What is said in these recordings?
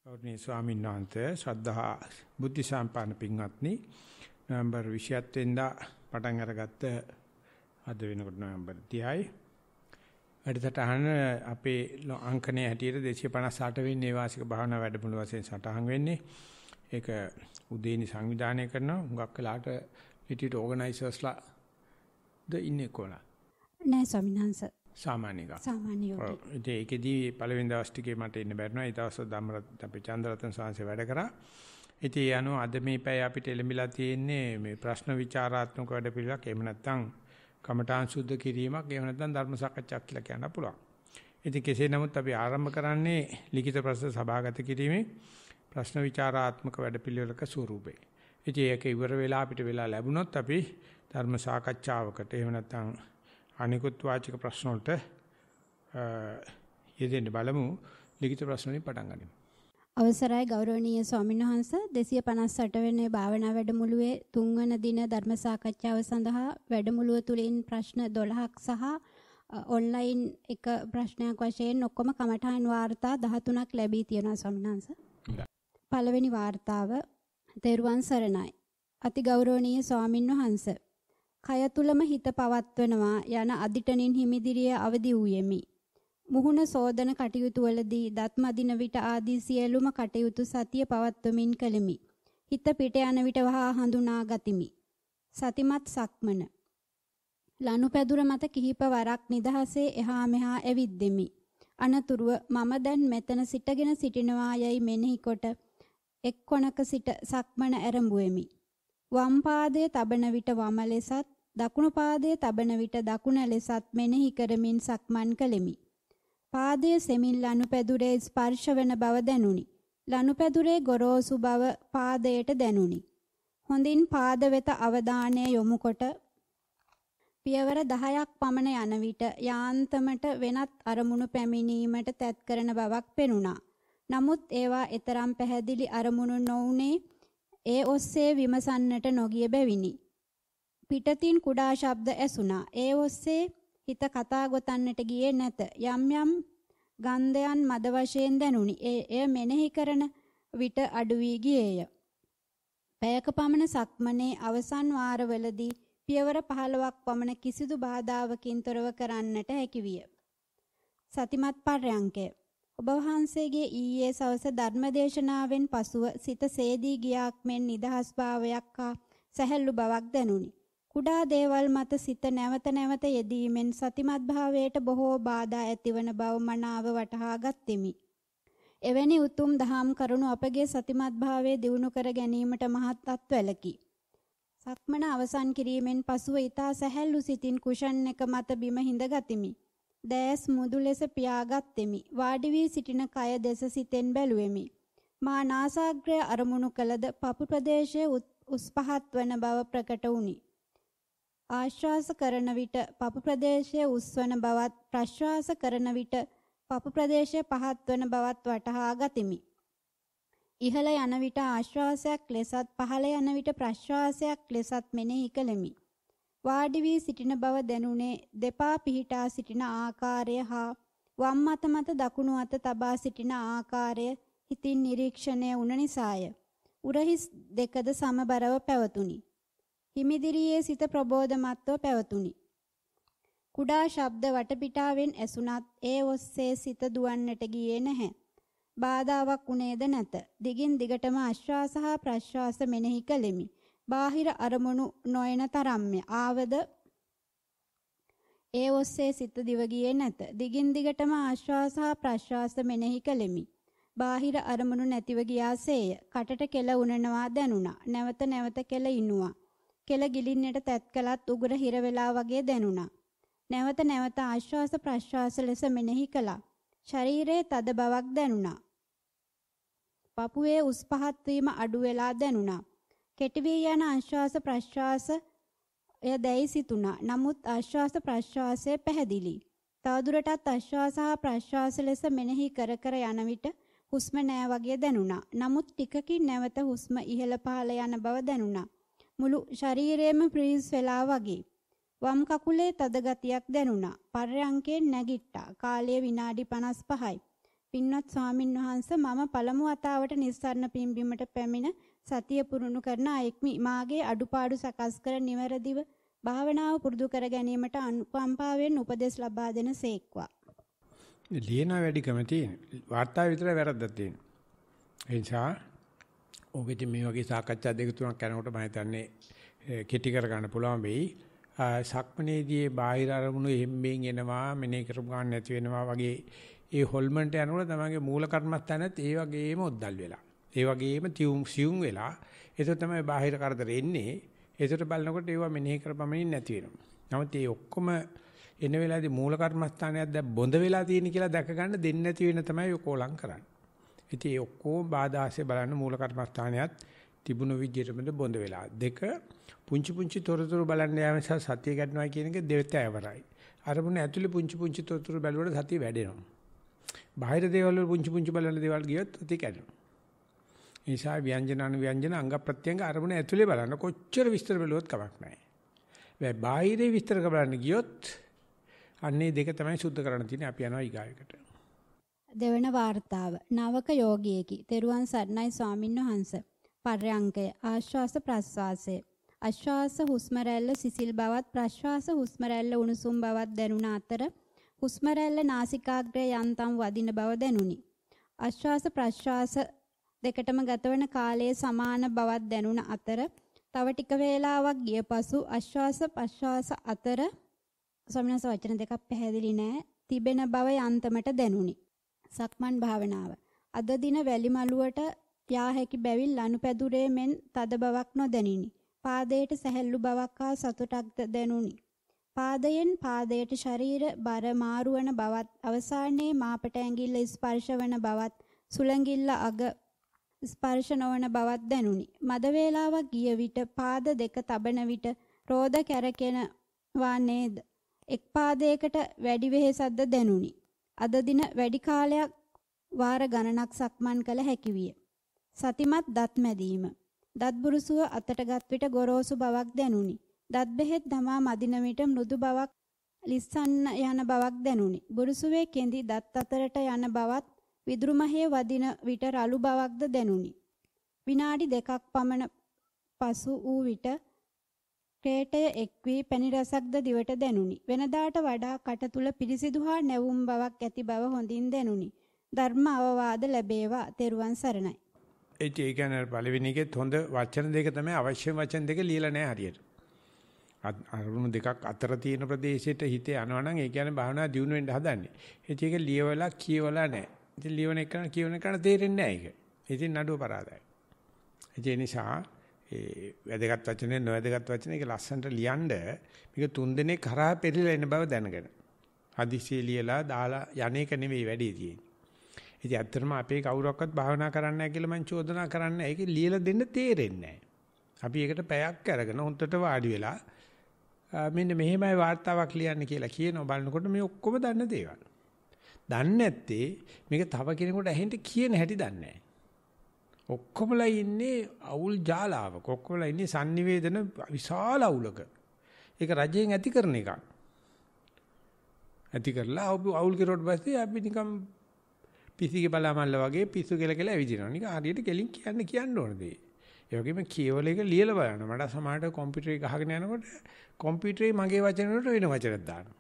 ගෞරවනීය ස්වාමීන් වහන්සේ ශ්‍රද්ධා බුද්ධ සම්පන්න පින්වත්නි නොවැම්බර් 27 වෙනිදා පටන් අරගත්ත අද වෙනකොට නොවැම්බර් 30යි වැඩසටහන අපේ අංකණයේ හැටියට 258 වෙනි වාර්ෂික භාවනා වැඩමුළු වශයෙන් සටහන් වෙන්නේ ඒක උදේනි සංවිධානය කරනවා හුඟක් වෙලාට පිටිට ඕගනයිසර්ස්ලා ද ඉන්නේ කොහොමද නෑ ස්වාමීන් වහන්සේ සාමාන්‍ය එක. සාමාන්‍ය යෝගී. ඒකෙදී පළවෙනි දවස් ටිකේ මට ඉන්න බැරිනවා. ඒ දවස් ධම්මරත් අපේ චන්ද්‍රරත්න සාංශය වැඩ කරා. ඉතින් ඒ අනුව අද මේ පැය අපිට එළඹිලා තියෙන්නේ මේ ප්‍රශ්න විචාරාත්මක වැඩ පිළිවෙලක්. එහෙම නැත්නම් කමඨාන් සුද්ධ කිරීමක්. එහෙම නැත්නම් ධර්ම සාකච්ඡාවක් කියලා කියන්න පුළුවන්. ඉතින් කෙසේ නමුත් අපි ආරම්භ කරන්නේ ලිඛිත ප්‍රශ්න සභාගත කිරීමේ ප්‍රශ්න විචාරාත්මක වැඩ පිළිවෙලක ස්වරූපේ. ඉතින් ඒක ඉවර වෙලා අපිට වෙලා ලැබුණොත් අපි ධර්ම සාකච්ඡාවකට එහෙම නැත්නම් අනිකුත් වාචික ප්‍රශ්න වලට යෙදෙන්න බලමු. ලිඛිත ප්‍රශ්න වලින් පටන් ගනිමු. අවසරයි ගෞරවනීය ස්වාමීන් වහන්ස 258 වෙනි භාවනා වැඩමුළුවේ 3 වන දින ධර්ම සාකච්ඡාව සඳහා වැඩමුළුව තුලින් ප්‍රශ්න 12ක් සහ ඔන්ලයින් එක ප්‍රශ්නයක් වශයෙන් ඔක්කොම කමඨාන් වාර්තා 13ක් ලැබී තියෙනවා ස්වාමීන් වහන්ස. පළවෙනි වාර්තාව තෙරුවන් සරණයි. අති ගෞරවනීය ස්වාමින් වහන්සේ කය තුලම හිත පවත්වනවා යන අදිටනින් හිමිදිරිය අවදි වූයෙමි. මුහුණ සෝදන කටයුතු වලදී දත් මදින විට ආදී සියලුම කටයුතු සතිය පවත්වමින් කළෙමි. හිත පිට යන විට වහා හඳුනා ගතිමි. සතිමත් සක්මන. ලනුපැදුර මත කිහිප වරක් නිදහසේ එහා මෙහා ඇවිද්දෙමි. අනතුරුව මම දැන් මෙතන සිටගෙන සිටිනවා යයි මෙනෙහි කොට එක් කොනක සිට සක්මන ආරම්භුවෙමි. වම් පාදයේ තබන විට වම ලෙසත් දකුණු පාදයේ තබන විට දකුණ ලෙසත් මෙනෙහි කරමින් සක්මන් කළෙමි. පාදයේ සෙමින් ලනුපැදුරේ ස්පර්ශ වන බව දැනුනි. ලනුපැදුරේ ගොරෝසු බව පාදයට දැනුනි. හොඳින් පාද වෙත අවධානය යොමු කොට පියවර 10ක් පමණ යන විට යාන්තමට වෙනත් අරමුණු පැමිණීමට තැත් කරන බවක් පෙනුණා. නමුත් ඒවා ඊතරම් පැහැදිලි අරමුණු නොඋනේ ඒ ඔස්සේ විමසන්නට නොගිය බැවිනි. පිටතින් කුඩා ශබ්ද ඇසුණා. ඒ ඔස්සේ හිත කතා ගොතන්නට ගියේ නැත. යම් යම් ගන්ධයන් මද වශයෙන් දැනුනි. එය මෙනෙහි කරන විට අඩු වී ගියේය. පැයක පමණ සක්මනේ අවසන් වාරවලදී පියවර 15ක් පමණ කිසිදු බාධාවකින් තොරව කරන්නට හැකි විය. සතිමත් පර්යංකය. ඔබ වහන්සේගේ ඊයේ සවස ධර්මදේශනාවෙන් පසුව සිත සේදී ගියාක් මෙන් නිදහස් භාවයක් හා සැහැල්ලු බවක් දැනුනි. කුඩා දේවල් මත සිත නැවත නැවත යෙදීමෙන් සතිමත් භාවයට බොහෝ බාධා ඇතිවන බව මනාව වටහා ගත්ෙමි. එවැනි උතුම් දහම් කරුණු අපගේ සතිමත් භාවයේ දියුණු කර ගැනීමට මහත් අත්වැලකි. සක්මන අවසන් කිරීමෙන් පසුව ඊතා සැහැල්ලු සිතින් කුෂන් එක මත බිම හිඳ ගතිමි. දැස් මුදු ලෙස පියාගත්ෙමි. වාඩි වී සිටින කය දෙස සිතෙන් බැලුවෙමි. මා නාසාග්‍රය අරමුණු කළද පපු ප්‍රදේශයේ උස් පහත් වන බව ප්‍රකට වුනි. ආශ්වාස කරන විට පපු ප්‍රදේශයේ උස්වන බවත් ප්‍රශ්වාස කරන විට පපු ප්‍රදේශයේ පහත් වන බවත් වටහා ගතිමි. ඉහළ යන විට ආශ්වාසයක් ලෙසත් පහළ යන විට ප්‍රශ්වාසයක් ලෙසත් මෙනෙහි කළෙමි. වාඩි වී සිටින බව දැනුනේ දෙපා පිහිටා සිටින ආකාරය හා වම් අත මත දකුණු අත තබා සිටින ආකාරය හිතින් නිරීක්ෂණය වුණ නිසාය. උරහිස් දෙකද සමබරව පැවතුණි. හිමිදිරියේ සිත ප්‍රබෝධමත්ව පැවතුණි. කුඩා ශබ්ද වටපිටාවෙන් ඇසුණත් ඒ ඔස්සේ සිත දුවන්නට ගියේ නැහැ. බාධාවක් උනේද නැත. දිගින් දිගටම ආශ්වාස හා ප්‍රශ්වාස මෙනෙහි කළෙමි. බාහිර අරමුණු නොයන තරම්ය. ආවද ඒ ඔස්සේ සිත දිව ගියේ නැත. දිගින් දිගටම ආශ්වාස හා ප්‍රශ්වාස මෙනෙහි කළෙමි. බාහිර අරමුණු නැතිව ගියාසේය. කටට කෙල උනනවා දැනුණා. නැවත නැවත කෙල ඉනුවා. කෙල ගිලින්නට තැත් කළත් උගුර හිර වෙලා වගේ දැනුණා. නැවත නැවත ආශ්වාස ප්‍රශ්වාස ලෙස මෙනෙහි කළා. ශරීරයේ තද බවක් දැනුණා. පපුවේ උස් පහත් වීම අඩු වෙලා දැනුණා. කෙටි වී යන ආශ්වාස ප්‍රශ්වාස එය දැයි සිතුණා. නමුත් ආශ්වාස ප්‍රශ්වාසය පැහැදිලි. තවදුරටත් ආශ්වාස හා ප්‍රශ්වාස ලෙස මෙනෙහි කර කර යන විට හුස්ම නෑ වගේ දැනුණා. නමුත් ටිකකින් නැවත හුස්ම ඉහළ පහළ යන බව දැනුණා. මුළු ශරීරයේම ෆ්‍රීස් වෙලා වගේ. වම් කකුලේ තද ගතියක් දැනුණා. පර්යංකයෙන් නැගිට්ටා. කාලය විනාඩි 55යි. පින්වත් ස්වාමින් වහන්සේ මම පළමු වතාවට නිස්සාරණ පිම්බීමට පැමිණ සතිය පුරුණු කරන අයෙක්මි. මාගේ අඩුපාඩු සකස් කර නිවැරදිව භාවනාව පුරුදු කර ගැනීමට අනුකම්පාවෙන් උපදෙස් ලබා දෙන සේක්වා. ලියන වැඩිකම තියෙන. වාර්තාව විතරයි වැරද්දක් තියෙන්නේ. ඒ නිසා ඔගෙදි මේ වගේ සාකච්ඡා දෙක තුනක් කරනකොට මම හිතන්නේ කෙටි කර ගන්න පුළුවන් වෙයි. සක්මනේදී බාහිර අරමුණු එම්බෙන් එනවා, මෙනේ කරපු ගන්න නැති වෙනවා වගේ ඒ හොල්මන්ට යනකොට තමයිගේ මූල කර්මස්ථානත් ඒ වගේම ඔද්දල් වෙලා. ඒ වගේම සියුම් වෙලා. ඒක තමයි බාහිර කරදර එන්නේ. ඒකට බලනකොට ඒවා මෙනෙහි කරපමණින් නැති වෙනවා. නමුත් මේ ඔක්කොම එන වෙලාවේදී මූල කර්මස්ථානයක් දැන් බොඳ වෙලා තියෙන කියලා දැක ගන්න දෙන්නේ නැති වෙන තමයි ඔකෝලම් කරන්නේ. ඉතින් ඒ ඔක්කොම බාධාසේ බලන්න මූල කර්මස්ථානයත් තිබුණු විදිහටම බොඳ වෙලා. දෙක පුංචි තොරතුරු බලන්න යාම නිසා සතිය ගන්නවා කියන එක දෙවතෑවරයි. අරමුණ ඇතුලේ පුංචි තොරතුරු බැලුවට සතිය වැඩෙනවා. බාහිර දේවල් වල පුංචි බලන දේවල් ගියොත් සතිය කැඩෙනවා. ඒ නිසා ව්‍යංජන අනුව්‍යංජන අංග ප්‍රත්‍යංග අරමුණ ඇතුලේ බලන්න කොච්චර විස්තර බැලුවත් කමක් නැහැ. හැබැයි බාහිරේ විස්තර බලන්න ගියොත් අන්නේ දෙක තමයි සුද්ධ කරන්න තියෙන්නේ. අපි යනවා ඊගායකට. දෙවන වාර්තාව නවක යෝගියෙකි. තෙරුවන් සරණයි ස්වාමින් වහන්සේ. පර්යංකය ආශ්වාස ප්‍රශ්වාසය. ආශ්වාස හුස්ම රැල්ල සිසිල් බවත් ප්‍රශ්වාස හුස්ම රැල්ල උණුසුම් බවත් දැනුණ අතර හුස්ම රැල්ල නාසිකාග්‍රය යන්තම් වදින බව දැනුනි. ආශ්වාස ප්‍රශ්වාස දෙකටම ගතවන කාලයේ සමාන බවක් දැනුණ අතර තව ටික වේලාවක් ගිය පසු ආශ්වාස ප්‍රශ්වාස අතර ස්වාමීන් වහන්සේ වචන දෙකක් පැහැදිලි නෑ තිබෙන බව යන්තමට දැනුනි. සක්මන් භාවනාව. අද දින වැලි මළුවට යා හැකි බැවින් ලනුපැදුරේ මෙන් තද බවක් නොදැනිනි. පාදයට සැහැල්ලු බවක් හා සතුටක්ද දැනුනි. පාදයෙන් පාදයට ශරීර බර මාරුවන බවත් අවසානයේ මාපට ඇඟිල්ල ස්පර්ශ වන බවත් සුළඟිල්ල අග ස්පර්ශ නොවන බවත් දැනුනි. මද වේලාවක් ගිය විට පාද දෙක තබන විට රෝද කැරකෙනවා නේද? එක් පාදයකට වැඩි වෙහෙසක්ද දැනුනි. අද දින වැඩි කාලයක් වාර ගණනක් සක්මන් කළ හැකි විය. සතිමත් දත් මැදීම. දත් බුරුසුව අතටගත් විට ගොරෝසු බවක් දැනුනි. දත් බෙහෙත් දමා මදින විට මෘදු බවක් ලිස්සන්න යන බවක් දැනුනි. බුරුසුවේ කෙඳි දත් අතරට යන බවත් විදුරුමහේ වදින විට රළු බවක්ද දැනුනි. විනාඩි දෙකක් පමණ පසු වූ විට ක්‍රේටය එක් වී පැණි රසක්ද දිවට දැනුනි. වෙනදාට වඩා කට තුල පිරිසිදු හා නැවුම් බවක් ඇති බව හොඳින් දැනුනි. ධර්ම අවවාද ලැබේවා. තෙරුවන් සරණයි. ඒ කියන්නේ පළවෙනි එකෙත් හොඳ වචන දෙක තමයි අවශ්‍ය වචන දෙක ලියලා නැහැ හරියට. අරුණු දෙකක් අතර තියෙන ප්‍රදේශයට හිතේ යනවා නම් ඒ කියන්නේ භාවනා දියුණු වෙන්න හදන්නේ. ඒක ලියවලා කියවලා නැහැ. ඉතින් ලියවන එක කියවන එක තේරෙන්නේ නැහැ ඒක. ඉතින් නඩුව පරාදයි. ඒ නිසා ඒ වැදගත් වචනේ නොවැදගත් වචනේ ඒක ලස්සනට ලියන්න මේක තුන් දිනේ කරා පෙරලා එන බව දැනගෙන. හදිසිය ලියලා දාලා යන්නේක නෙවෙයි වැඩේ තියෙන්නේ. ඉතින් ඇත්තටම අපේ කවුරක්වත් භාවනා කරන්න නැහැ කියලා මං චෝදනා කරන්නේ නැහැ. ඒක ලියලා දෙන්න තේරෙන්නේ නැහැ. අපි ඒකට පැයක් අරගෙන හොන්දට වාඩි වෙලා මෙන්න මෙහෙමයි වார்த்தාවක් ලියන්න කියලා කියනවා බලනකොට මේ ඔක්කොම දන්න දේවල්. දන්නේ නැත්තේ මේක තව කෙනෙකුට ඇහෙන්න කියන හැටි දන්නේ නැහැ. ඔක්කොමලා ඉන්නේ අවුල් ජාලාවක. ඔක්කොමලා ඉන්නේ sannivedana විශාල අවුලක. ඒක රජයෙන් ඇති කරන එකක්. ඇති කරලා අවුල් කෙරුවට පස්සේ අපි නිකන් පිසිගේ බලාමල්ල වගේ පිස්සු කියලා ඇවිදිනවා. නිකන් හරියට කෙලින් කියන්න ඕන දේ. ඒ වගේම කියවල එක ලියලා බලන්න. මට සමහරට කම්පියුටරේ ගහගෙන යනකොට කම්පියුටරේ මගේ වචන වලට වෙන වචනක් දානවා.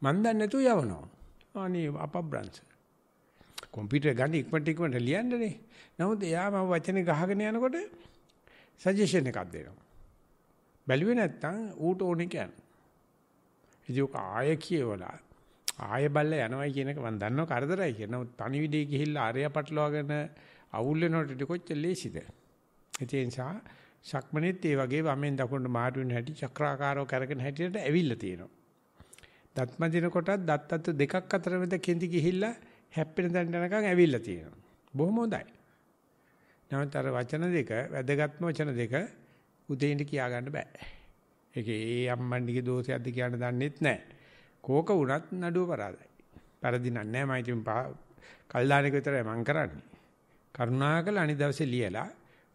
මන් දන්නේ නැතුව යවනවා. අනේ අපබ්‍රංශ. කම්පියුටරේ ගන්න ඉක්මනට ලියන්නනේ. නමුත් එයාම වචනේ ගහගෙන යනකොට සජෙෂන් එකක් දෙනවා. බැලුවේ නැත්තම් ඌට ඕනේ කියන්නේ. ඒක ආය කියවලා ආය බල්ල යනවයි කියන එක මම දන්නව කරදරයි කියන. නමුත් පණිවිඩේ ගිහිල්ලා ආරය පටලවාගෙන අවුල් වෙනකොට කොච්චර ලේසිද? ඒ නිසා සක්මනේත් ඒ වගේ වමෙන් දකුණට මාරු වෙන හැටි චක්‍රාකාරව කරගෙන හැටියට ඇවිල්ලා තියෙනවා. දත්ම දින කොටත් දත් අත දෙකක් අතර මැද කෙඳි ගිහිල්ලා හැප්පෙන දණ්ඩ යනකම් ඇවිල්ලා තියෙනවා. බොහොම හොඳයි. නමුත් අර වචන දෙක වැදගත්ම වචන දෙක උදේින්ද කියා ගන්න බෑ. ඒකේ ඒ අම්මන්ඩිගේ දෝෂයක්ද කියන්න දන්නෙත් නැහැ. කෝක වුණත් නඩුව පරාදයි. පරදිනක් නැහැ මම ඉතින් කල් දාන එක විතරයි මම කරන්නේ. කරුණාකර අනිත් දවසේ ලියලා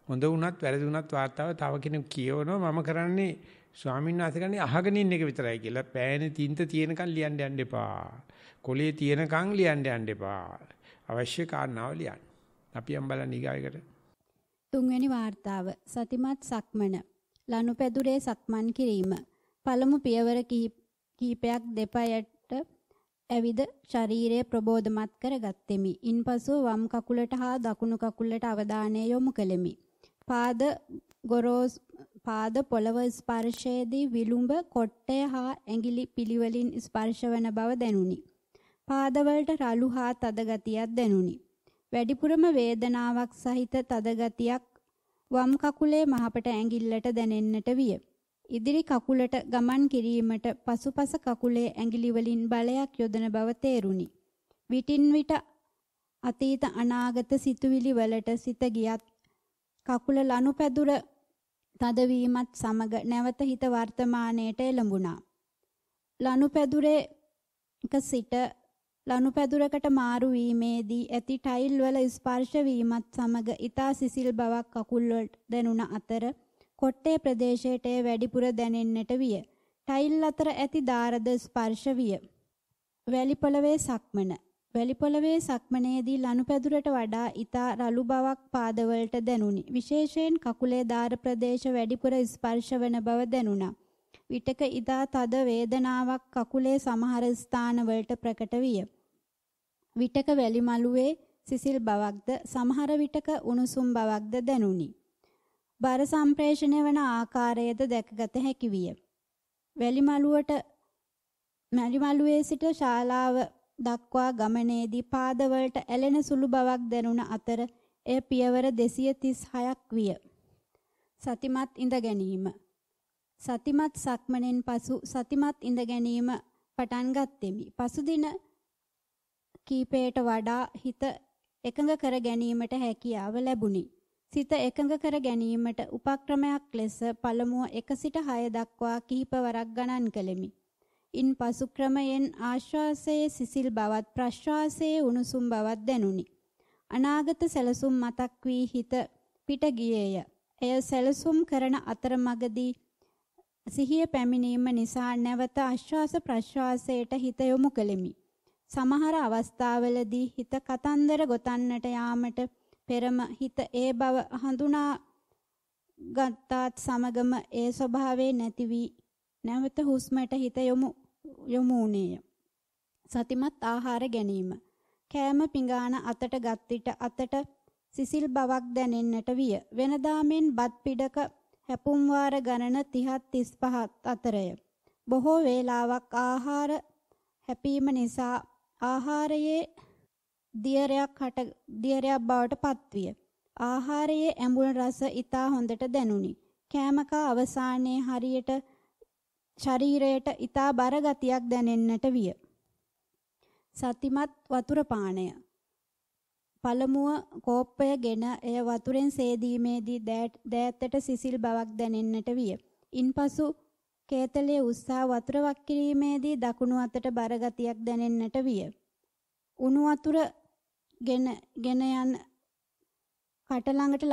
හොඳ වුණත් වැරදි වුණත් වාර්තාව තව කෙනෙක් කියවනවා මම කරන්නේ ස්වාමීන් වහන්සේ කියන්නේ අහගෙන ඉන්න එක විතරයි කියලා. පෑනේ තින්ත තියෙනකන් ලියන්න යන්න එපා. කොලේ තියෙනකන් ලියන්න යන්න එපා. අවශ්‍ය කාරණාව ලියන්න. අපි යම් බලන්න ඊගායකට. තුන්වෙනි වාර්තාව සතිමත් සක්මන. ලනුපැදුරේ සක්මන් කිරීම. පළමු පියවර කිහිපයක් දෙපයට ඇවිද ශරීරය ප්‍රබෝධමත් කරගත්ෙමි. ඉන්පසු වම් කකුලට හා දකුණු කකුලට අවධානය යොමු කළෙමි. පාද පොළව ස්පර්ශයේදී විලුඹ කොට්ටය හා ඇඟිලි පිළිවෙලින් ස්පර්ශවන බව දැනුනි. පාදවලට රළු හා තද ගතියක් දැනුනි. වැඩිපුරම වේදනාවක් සහිත තද ගතියක් වම් කකුලේ මහපට ඇඟිල්ලට දැනෙන්නට විය. ඉදිරි කකුලට ගමන් කිරීමට පසුපස කකුලේ ඇඟිලි වලින් බලයක් යොදන බව තේරුණි. විටින් විට අතීත අනාගත සිතුවිලි වලට සිත ගියත් කකුල ලනුපැදුර තදවීමත් සමග නැවත හිත වර්තමානයට එළඹුණා. ලනුපැදුරේක සිට ලනුපැදුරකට මාරු වීමේදී ඇති ටයිල් වල ස්පර්ශ වීමත් සමග ඊතා සිසිල් බවක් කකුල් වලට දැනුණ අතර කොට්ටේ ප්‍රදේශයට වැඩිපුර දැනෙන්නට විය. ටයිල් අතර ඇති දාරද ස්පර්ශ විය. වැලි පොළවේ සක්මන. වැලි පොළවේ සක්මනේදී ලනුපැදුරට වඩා ඊතා රළු බවක් පාදවලට දැනුනි. විශේෂයෙන් කකුලේ දාර ප්‍රදේශ වැඩිපුර ස්පර්ශ වන බව දැනුණා. විටක ඊතා තද වේදනාවක් කකුලේ සමහර ස්ථානවලට ප්‍රකට විය. විටක වැලි මළුවේ සිසිල් බවක්ද සමහර විටක උණුසුම් බවක්ද දැනුනි. බර සම්ප්‍රේෂණය වන ආකාරයද දැකගත හැකි විය. වැලි මළුවේ සිට ශාලාව දක්වා ගමනේදී පාදවලට ඇලෙන සුළු බවක් දැනුණ අතර එය පියවර 236ක් විය. සතිමත් ඉඳ ගැනීම. සතිමත් සක්මනෙන් පසු සතිමත් ඉඳ ගැනීම පටන් ගත්ෙමි. පසුදින කීපයට වඩා හිත එකඟ කර ගැනීමට හැකියාව ලැබුණි. සිත එකඟ කර ගැනීමට උපක්‍රමයක් ලෙස පළමුව 1 සිට 6 දක්වා කිහිපවරක් ගණන් කළෙමි. ඉන්පසු ක්‍රමයෙන් ආශ්වාසයේ සිසිල් බවත් ප්‍රශ්වාසයේ උණුසුම් බවත් දැනුනි. අනාගත සැලසුම් මතක් වී හිත පිට ගියේය. එය සැලසුම් කරන අතරමඟදී සිහිය පැමිණීම නිසා නැවත ආශ්වාස ප්‍රශ්වාසයට හිත යොමු කළෙමි. සමහර අවස්ථාවලදී හිත කතන්දර ගොතන්නට යාමට පෙරම හිත ඒ බව හඳුනා ගත්තාත් සමගම ඒ ස්වභාවයේ නැති වී නැවත හුස්මට හිත යොමු වුණේය. සතිමත් ආහාර ගැනීම. කෑම පිඟාන අතට ගත් විට අතට සිසිල් බවක් දැනෙන්නට විය. වෙනදා මෙන් බත් පිඩක හැපුම් වාර ගණන 30-35 අතරය. බොහෝ වේලාවක් ආහාර හැපීම නිසා ආහාරයේ දියරයක් බවට පත්විය. ආහාරයේ ඇඹුල් රස ඊතා හොඳට දැනුනි. කෑමකා අවසානයේ හරියට ශරීරයට ඊතා බර ගතියක් දැනෙන්නට විය. සතිමත් වතුර පානය. පළමුව කෝප්පයගෙන එය වතුරෙන් සේදීමේදී දෑතට සිසිල් බවක් දැනෙන්නට විය. ඉන්පසු කේතලයේ උස්සා වතුර වක් කිරීමේදී දකුණු අතට බර ගතියක් දැනෙන්නට විය. උණු වතුර ගෙන යන කට ළඟට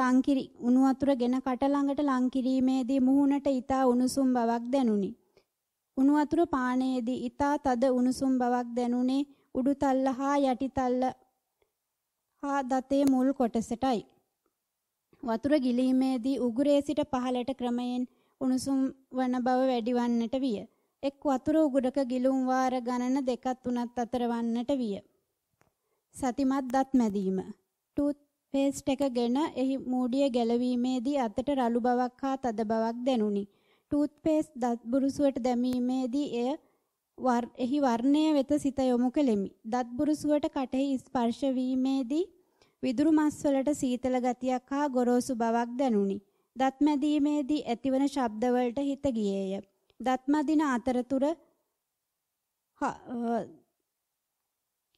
ලං කිරීමේදී මුහුණට ඊතා උණුසුම් බවක් දැනුනි. උණු වතුර පානයේදී ඊතා තද උණුසුම් බවක් දැනුනේ උඩු තල්ල හා යටි තල්ල හා දතේ මුල් කොටසටයි. වතුර ගිලීමේදී උගුරේ සිට පහළට ක්‍රමයෙන් උණුසුම් වන බව වැඩි වන්නට විය. එක් වතුර උගුරක ගිලුම් වාර ගණන 2-3 අතර වන්නට විය. සතිමත් දත් මැදීම. ටූත් පේස්ට් එකගෙන එහි මූඩිය ගැලවීමේදී අතට රළු බවක් හා තද බවක් දැනුනි. ටූත් පේස්ට් දත් බුරුසුවට දැමීමේදී එහි වර්ණය වෙත සිත යොමු කෙලෙමි. දත් බුරුසුවට කටෙහි ස්පර්ශ වීමේදී විදුරු මස් වලට සීතල ගතියක් හා ගොරෝසු බවක් දැනුනි. දත් මැදීමේදී ඇතිවන ශබ්ද වලට හිත ගියේය. දත් මදින අතරතුර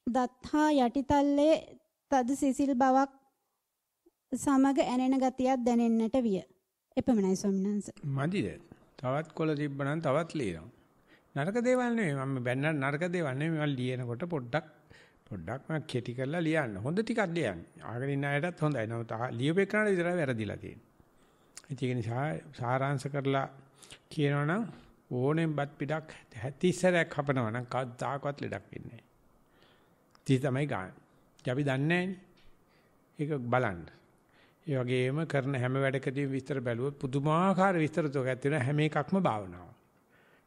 දත් හා යටිතල්ලේ තද සිසිල් බවක් සමග ඇනෙන ගතියක් දැනෙන්නට විය. එපමණයි ස්වාමීන් වහන්සේ. මදිද? තවත් කොළ තිබ්බනම් තවත් ලියනවා. නරක දේවල් නෙමෙයි මම බැන්න නරක දේවල් නෙමෙයි මම ලියනකොට පොඩ්ඩක් මම කෙටි කරලා ලියන්න. හොඳ ටිකක් ලියන්න. ආගෙන ඉන්න අයටත් හොඳයි. නමුත් ලියපේකනට විතරයි වැරදිලා තියෙන්නේ. ඒක නිසා සාරාංශ කරලා කියනවනම් ඕනෙන් බත් පිටක් 30සරයක් කපනවා නම් කවදාකවත් ලෙඩක් වෙන්නේ නැහැ. 30 තමයි ගන්න. අපි දන්නේ නැහැනේ. ඒක බලන්න. ඒ වගේම කරන හැම වැඩකදීම විස්තර බැලුවොත් පුදුමාකාර විස්තර තෝගයක් තියෙනවා හැම එකක්ම භාවනාව.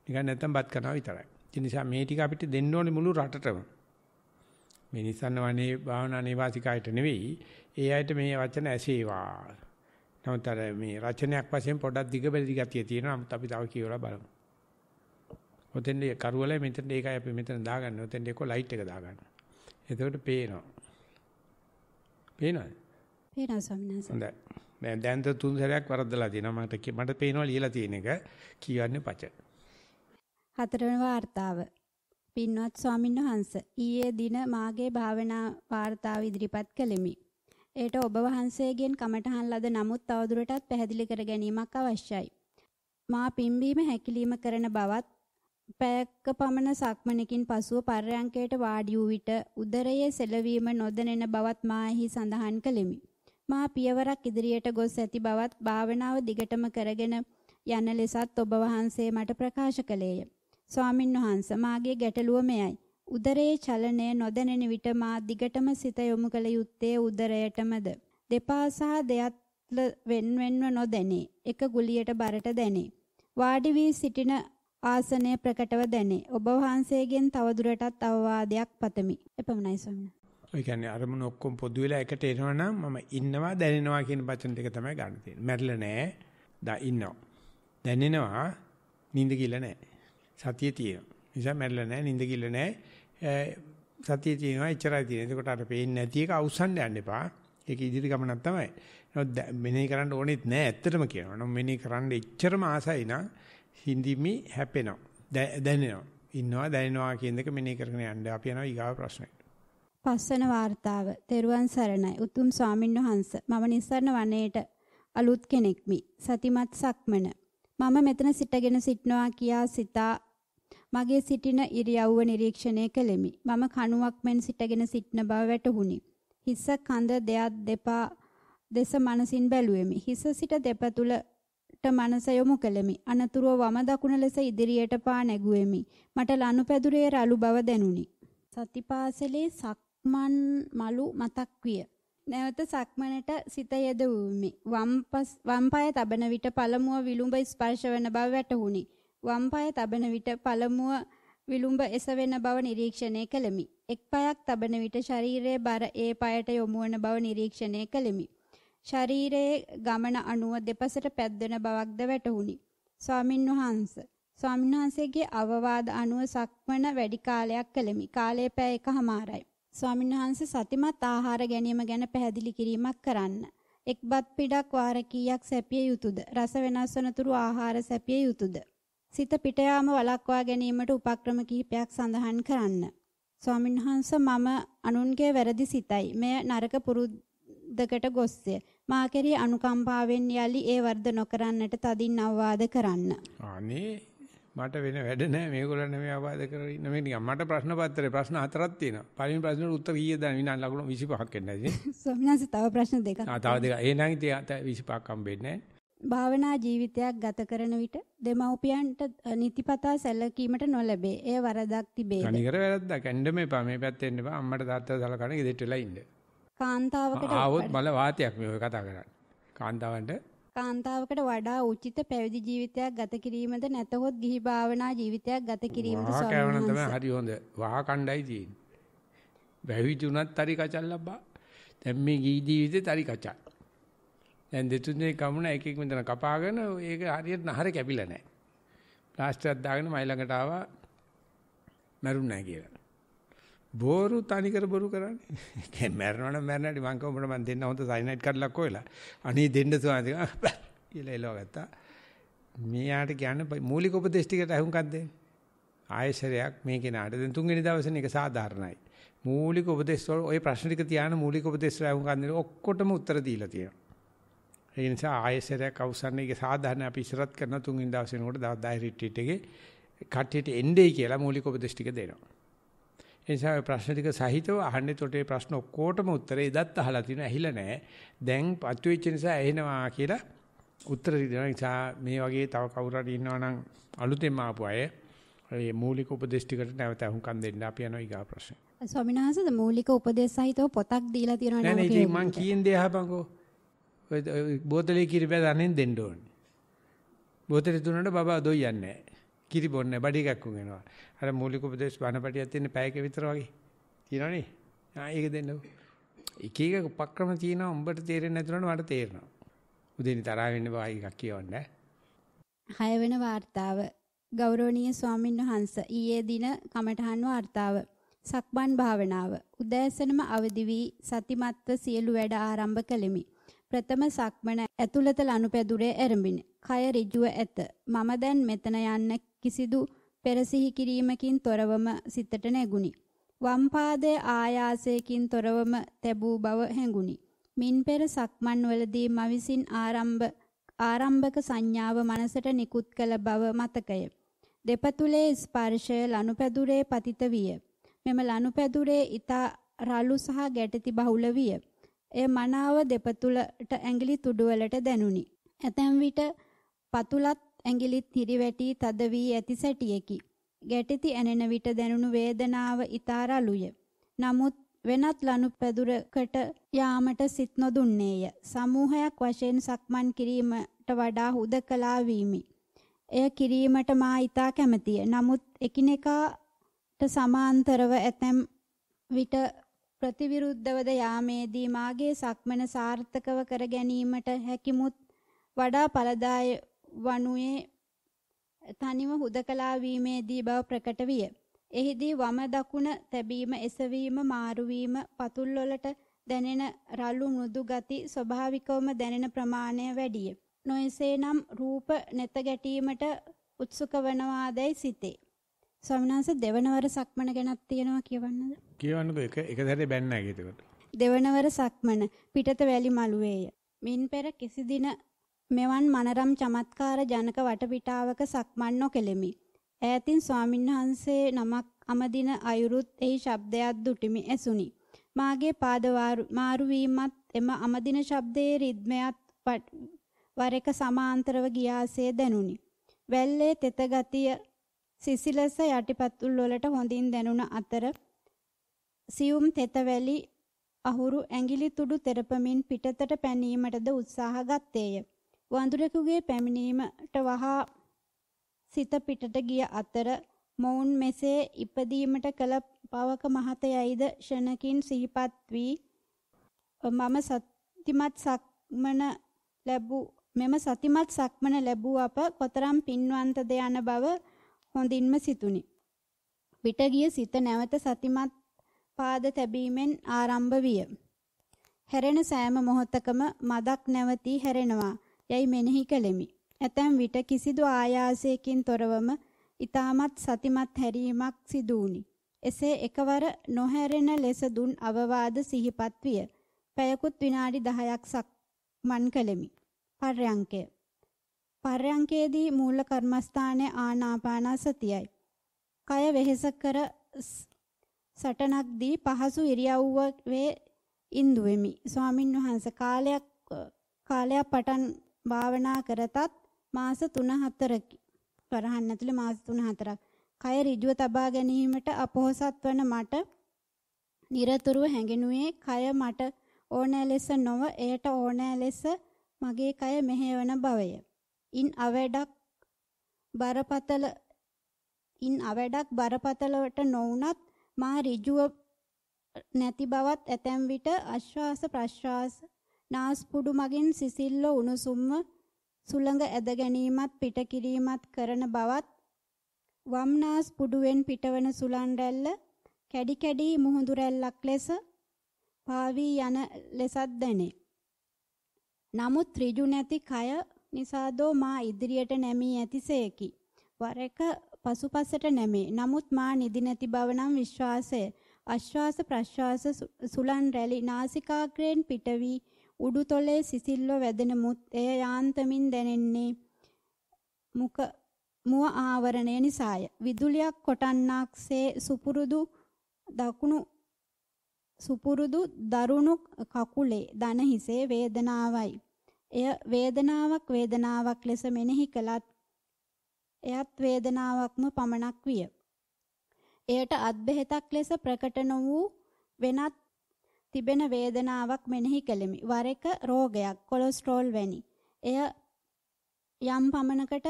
නිකන් නැත්තම් බත් කරනවා විතරයි. ඒ නිසා මේ ටික අපිට දෙන්න ඕනේ මුළු රටටම. මේ නිසන්න වනේ භාවනා නිවාසිකයිට නෙවෙයි. ඒ අයට මේ වචන ඇසේවා. නමුත් අර මේ රචනයක් වශයෙන් පොඩ්ඩක් දිග බැලි ගතිය තියෙනවා. නමුත් අපි තව කියවලා බලමු. ඔතෙන්ද කරුවල මෙතන ඒකයි අපි මෙතන දාගන්නේ. ඔතෙන්ද එක්ක ලයිට් එක දාගන්න. එතකොට පේනවා. පේනවද? පේනවා ස්වාමීන් වහන්සේ. හොඳයි. දැන් තුන් සැරයක් වරද්දලා තියෙනවා. මට පේනවා ලියලා තියෙන එක. කියවන්නේ පච. හතරවෙනි වාර්තාව. පින්වත් ස්වාමීන් වහන්සේ ඊයේ දින මාගේ භාවනා වාර්තාව ඉදිරිපත් කළෙමි. ඒට ඔබ වහන්සේගෙන් කමඨහන් ලද නමුත් තවදුරටත් පැහැදිලි කර ගැනීමක් අවශ්‍යයි. මා පිම්බීම හැකිලිම කරන බවත් පැයක පමණ සක්මනකින් පසුව පර්යංකයට වාඩි වූ විට උදරයේ සෙලවීම නොදැනෙන බවත් මා එහි සඳහන් කළෙමි. මා පියවරක් ඉදිරියට ගොස් ඇති බවත් භාවනාව දිගටම කරගෙන යන ලෙසත් ඔබ වහන්සේ මට ප්‍රකාශ කළේය. ස්වාමින් වහන්සේ මාගේ ගැටලුව මෙයයි. උදරයේ චලනය නොදැනෙන විට මා දිගටම සිත යොමු කළ යුත්තේ උදරයටමද? දෙපා සහ දෙයත්ල වෙන්වෙන්ව නොදැනේ. එක ගුලියට බරට දැනේ. වාඩි වී සිටින ආසනය ප්‍රකටව දැනේ. ඔබ වහන්සේගෙන් තවදුරටත් අවවාදයක් පතමි. එපමණයි ස්වාමීනි. ඔය කියන්නේ අරමුණු ඔක්කොම පොදු වෙලා එකට එනවනම් මම ඉන්නවා දැනෙනවා කියන වචන දෙක තමයි ගන්න තියෙන්නේ. මැරිලා නැහැ. ඉන්නවා. දැනෙනවා නිින්ද කියලා නැහැ. සතිය තියෙනවා. නිසා මැරිලා නැහැ නිින්ද කියලා නැහැ. සතිය තියෙනවා එච්චරයි තියෙන්නේ. එතකොට අර පේන්නේ නැති එක අවසන් යන්න එපා. ඒක ඉදිරි ගමනක් තමයි. නමුත් මෙනෙහි කරන්න ඕනෙත් නැහැ ඇත්තටම කියනවා. නම් මෙනෙහි කරන්න එච්චරම ආසයි නම් හින්දිමි හැපෙනවා. දැනෙනවා. ඉන්නවා දැනෙනවා කියන එක මෙනෙහි කරගෙන යන්න. අපි යනවා ඊගාව ප්‍රශ්නෙට. පස්වන වාර්තාව. තෙරුවන් සරණයි. උතුම් ස්වාමින් වහන්සේ මම නිස්සරණ වනයේට අලුත් කෙනෙක්මි. සතිමත් සක්මන. මම මෙතන සිටගෙන සිටනවා කියා සිතා මගේ සිටින ඉරියව්ව නිරීක්ෂණය කළෙමි. මම කණුවක් මෙන් සිටගෙන සිටන බව වැටහුණි. හිස කඳ දෙයක් දෙපා දෙස මනසින් බැලුවෙමි. හිස සිට දෙපතුලට මනස යොමු කළෙමි. අනතුරුව වම දකුණ ලෙස ඉදිරියට පා නැගුවෙමි. මට ලනුපැදුරේ රළු බව දැනුනි. සතිපාසලේ සක්මන් මලු මතක් විය. නැවත සක්මනට සිත යෙදුවෙමි. වම් පාය තබන විට පළමුව විලුඹ ස්පර්ශ වන බව වැටහුණි. වම් පාය තබන විට පළමුව විලුඹ එසවෙන බව නිරීක්ෂණය කළෙමි. එක් පායක් තබන විට ශරීරයේ බර ඒ පායට යොමු වන බව නිරීක්ෂණය කළෙමි. ශරීරයේ ගමන අණුව දෙපසට පැද්දෙන බවක්ද වැටහුණි. ස්වාමින් වහන්සේගේ අවවාද අනුව සක්මන වැඩි කාලයක් කළෙමි. කාලය පැය එකමාරයි. ස්වාමින් වහන්සේ සතිමත් ආහාර ගැනීම ගැන පැහැදිලි කිරීමක් කරන්න. එක් බත් පිටක් වාර කීයක් සැපිය යුතුද? රස වෙනස් වන තුරු ආහාර සැපිය යුතුද? සිත පිට යාම වළක්වා ගැනීමට උපක්‍රම කිහිපයක් සඳහන් කරන්න. ස්වාමීන් වහන්සේ මම අනුන්ගේ වැරදි සිතයි. මෙය නරක පුරුද්දකට ගොස්ය. මා කෙරෙහි අනුකම්පාවෙන් යලි ඒ වර්ධ නොකරන්නට තදින් අවවාද කරන්න. අනේ මට වෙන වැඩ නැහැ මේගොල්ලන් මේ අවවාද කරගෙන ඉන්න මේ නිකන් මට ප්‍රශ්න පත්‍රේ ප්‍රශ්න 4ක් තියෙනවා. පළවෙනි ප්‍රශ්නෙට උත්තර කීයද විනාඩි ලකුණු 25ක් එන්නේ නැති. ස්වාමීන් වහන්සේ තව ප්‍රශ්න දෙකක්. තව දෙකක්. එහෙනම් ඉතින් 25ක් හම්බෙන්නේ නැහැ. භාවනා ජීවිතයක් ගත කරන විට දෙමව්පියන්ට නිතිපතා සැලකීමට නොලැබේ. එය වරදක් තිබේ. අනිකර වැරද්දක්. ඇඬෙම එපා. මේ පැත්තේ එන්න එපා. අම්මට තාත්තට සලකන ගෙදරට වෙලා ඉන්න. කාන්තාවකට ආවොත් බල වාතයක් මේ ඔය කතා කරන්නේ. කාන්තාවකට වඩා උචිත පැවිදි ජීවිතයක් ගත කිරීමද නැතහොත් ගිහි භාවනා ජීවිතයක් ගත කිරීමද ස්වාමීන් වහන්සේ. හරි හොඳ. වහ කණ්ඩායි තියෙන්නේ. පැවිදි උනත් තරි කචල් ලබ්බා. දැන් මේ ගිහි ජීවිතේ තරි කචල්. දැන් දෙතුනේ කමුණ එක එක මෙතන කපාගෙන ඒක හරියට නහර කැපිලා නැහැ. ප්ලාස්ටරයක් දාගෙන මයි ළඟට ආවා මැරුන්නේ නැහැ කියලා. බොරු තනිකර බොරු කරන්නේ. ඒ මැරනවනම් මැරනටි මං කොහොමද මං දෙන්න හොඳ සයිනයිඩ් කඩලක් කොයිලා. අනේ දෙන්න සුවාදී කියලා එලව ගත්තා. මෙයාට කියන්නේ මූලික උපදේශ ටිකට අහුම්කක් දෙන්න. ආයෙසරයක් මේ කෙනාට දැන් තුන්වෙනි දවසේ මේක සාධාරණයි. මූලික උපදේශ වල ওই ප්‍රශ්න ටික තියාන මූලික උපදේශ වල අහුම්කක් දෙන්න ඔක්කොටම උත්තර දීලා තියෙනවා. ඒ නිසා ආයෙසරයක් අවසන්යේ සාධාරණ අපි ඉස්සරත් කරන තුන්වෙනි දවසේ නෝට දවස් 10 රිට්‍රීට් එකේ කට්ටියට එන්නේ කියලා මූලික උපදේශ ටික දෙනවා. ඒ නිසා ප්‍රශ්න ටික සහිතව අහන්නේ තොටේ ප්‍රශ්න ඔක්කොටම උත්තරේ එදත් අහලා තිනවා ඇහිලා නැහැ. දැන් පත්වෙච්ච නිසා ඇහෙනවා කියලා උත්තර දෙනවා. මේ වගේ තව කවුරු හරි ඉන්නවා නම් අලුතෙන් ආපු අය මේ මූලික උපදේශ ටිකට නැවත අහුම්කම් දෙන්න. අපි යනවා ඊගා ප්‍රශ්න. ස්වාමීන් වහන්සේ මූලික උපදේශ සහිතව පොතක් දීලා තියෙනවා නෑ නෑ ඉතින් මං කියන දේ අහපන්කෝ. ඔය බෝතලේ කිරි බෑදන්නේ දෙන්න ඕනේ. බෝතලේ දුන්නට බබා දොයියන්නේ නෑ. කිරි බොන්නේ බඩි කැක්කුම් වෙනවා. අර මූලික උපදේශ බණපටියක් තියෙන පැයක විතර වගේ. තියෙනවනේ. ඒක දෙන්නකො. එක එක උපක්‍රම තියෙනවා. උඹට තේරෙන්නේ නැතුනට මට තේරෙනවා. උදේනි තරහ වෙන්න බෑ එකක් කියවන්නේ. 6 වෙනි වාර්තාව ගෞරවනීය ස්වාමින් වහන්සේ ඊයේ දින කමඨහන් වාර්තාව සක්මන් භාවනාව උදෑසනම අවදි වී සතිමත්ව සියලු වැඩ ආරම්භ කළෙමි. ප්‍රථම සක්මන ඇතුළත ලනුපැදුරේ ඇරඹිනි. කය ඍජුව ඇත. මම දැන් මෙතන යන්න කිසිදු පෙරසිහි කිරීමකින් තොරවම සිතට නැගුණි. වම් පාදයේ ආයාසයෙන් තොරවම තැබූ බව හැඟුණි. මින් පෙර සක්මන් වලදී මා විසින් ආරම්භක සංඥාව මනසට නිකුත් කළ බව මතකය. දෙපතුලේ ස්පර්ශය ලනුපැදුරේ පතිත විය. මෙම ලනුපැදුරේ ඊතා රළු සහ ගැටති බහුල විය. එය මනාව දෙපතුලට ඇඟිලි තුඩුවලට දැනුනි. ඇතැම් විට පතුලත් ඇඟිලිත් හිරිවැටි තද වී ඇති සැටියකි. ගැටති ඇනෙන විට දැනුණු වේදනාව ඊතා රළුය. නමුත් වෙනත් ලනුපැදුරකට යාමට සිත් නොදුන්නේය. සමූහයක් වශයෙන් සක්මන් කිරීමට වඩා හුදකලා වීමි. එය කිරීමට මා ඊතා කැමැතිය. නමුත් එකිනෙකාට සමාන්තරව ඇතැම් විට ප්‍රතිවිරුද්ධවද යාමේදී මාගේ සක්මන සාර්ථකව කර ගැනීමට හැකිමුත් වඩා ඵලදායි වනුයේ තනිව හුදකලා වීමේදී බව ප්‍රකට විය. එහිදී වම දකුණ තැබීම එසවීම මාරු වීම පතුල් වලට දැනෙන රළු මෘදු ගති ස්වභාවිකවම දැනෙන ප්‍රමාණය වැඩිය. නොයසේනම් රූප නැත ගැටීමට උත්සුක වනවාදයි සිතේ. ස්වාමීන් වහන්සේ දෙවනවර සක්මන ගැනත් තියෙනවා කියවන්නද? කියවන්නකෝ එක සැරේ බැන්න නැහැ ඒකට. දෙවනවර සක්මන පිටත වැලි මළුවේය. මින් පෙර කිසි දින මෙවන් මනරම් චමත්කාර ජනක වටපිටාවක සක්මන් නොකෙලෙමි. ඈතින් ස්වාමීන් වහන්සේ නමක් අමදින අයුරුත් එහි ශබ්දයක් දුටිමි ඇසුනි. මාගේ පාද මාරු වීමත් එම අමදින ශබ්දයේ රිද්මයත් වර එක සමාන්තරව ගියාසේ දැනුනි. වැල්ලේ තෙත ගතිය සිසිලස යටිපතුල් වලට හොඳින් දැනුණ අතර සියුම් තෙත වැලි අහුරු ඇඟිලි තුඩු තෙරපමින් පිටතට පැනීමටද උත්සාහ ගත්තේය. වඳුරෙකුගේ පැමිණීමට වහා සිත පිටට ගිය අතර මොවුන් මෙසේ ඉපදීමට කළ පවක මහත යයිද ෂණකින් සිහිපත් වී මෙම සතිමත් සක්මන ලැබූ අප කොතරම් පින්වන්තද යන බව හොඳින්ම සිතුනි. පිට ගිය සිත නැවත සතිමත් පාද තැබීමෙන් ආරම්භ විය. හැරෙන සෑම මොහොතකම මදක් නැවතී හැරෙනවා යයි මෙනෙහි කළෙමි. ඇතැම් විට කිසිදු ආයාසයකින් තොරවම ඊටමත් සතිමත් හැරීමක් සිදු වුනි. එසේ එකවර නොහැරෙන ලෙස දුන් අවවාද සිහිපත් විය. පැයකුත් විනාඩි 10ක් සක්මන් කළෙමි. පර්යංකයේදී මූල කර්මස්ථානයේ ආනාපාන සතියයි. කය වෙහෙස කර සටනක් දී පහසු ඉරියව්වේ ඉඳුෙමි. ස්වාමින් වහන්සේ කාලයක් පටන් භාවනා කරතත් මාස 3-4කි. වරහන් ඇතුලේ මාස 3-4ක්. කය ඍජුව තබා ගැනීමට අපොහසත් වන මට නිරතුරුව හැඟෙනුයේ කය මට ඕනෑ ලෙස නොව එයට ඕනෑ ලෙස මගේ කය මෙහෙයවන බවය. ඉන් අවඩක් බරපතලවට නොවුනත් මා ඍජුව නැති බවත් ඇතැම් විට ආශ්වාස ප්‍රශ්වාස නාස්පුඩු මගින් සිසිල්ව උණුසුම්ව සුළඟ ඇද ගැනීමත් පිට කිරීමත් කරන බවත් වම් නාස්පුඩුවෙන් පිටවන සුළං රැල්ල කැඩි කැඩි මුහුදු රැල්ලක් ලෙස පාවී යන ලෙසත් දැනේ. නමුත් ඍජු නැති කය නිසාදෝ මා ඉදිරියට නැමී ඇතිසේකි. වර එක පසුපසට නැමේ. නමුත් මා නිදි නැති බව නම් විශ්වාසය. ආශ්වාස ප්‍රශ්වාස සුළං රැලි නාසිකාග්‍රයෙන් පිට වී උඩුතොලේ සිසිල්ව වැදෙන මුත් එය යාන්තමින් දැනෙන්නේ මුව ආවරණය නිසාය. විදුලියක් කොටන්නාක්සේ සුපුරුදු දරුණු කකුලේ දන හිසේ වේදනාවයි. එය වේදනාවක් ලෙස මෙනෙහි කළත් එයත් වේදනාවක්ම පමණක් විය. එයට අත්බෙහෙතක් ලෙස ප්‍රකට වූ වෙනත් තිබෙන වේදනාවක් මෙනෙහි කළෙමි. වර එක රෝගයක්, කොලෙස්ටරෝල් වැනි. එය යම් පමණකට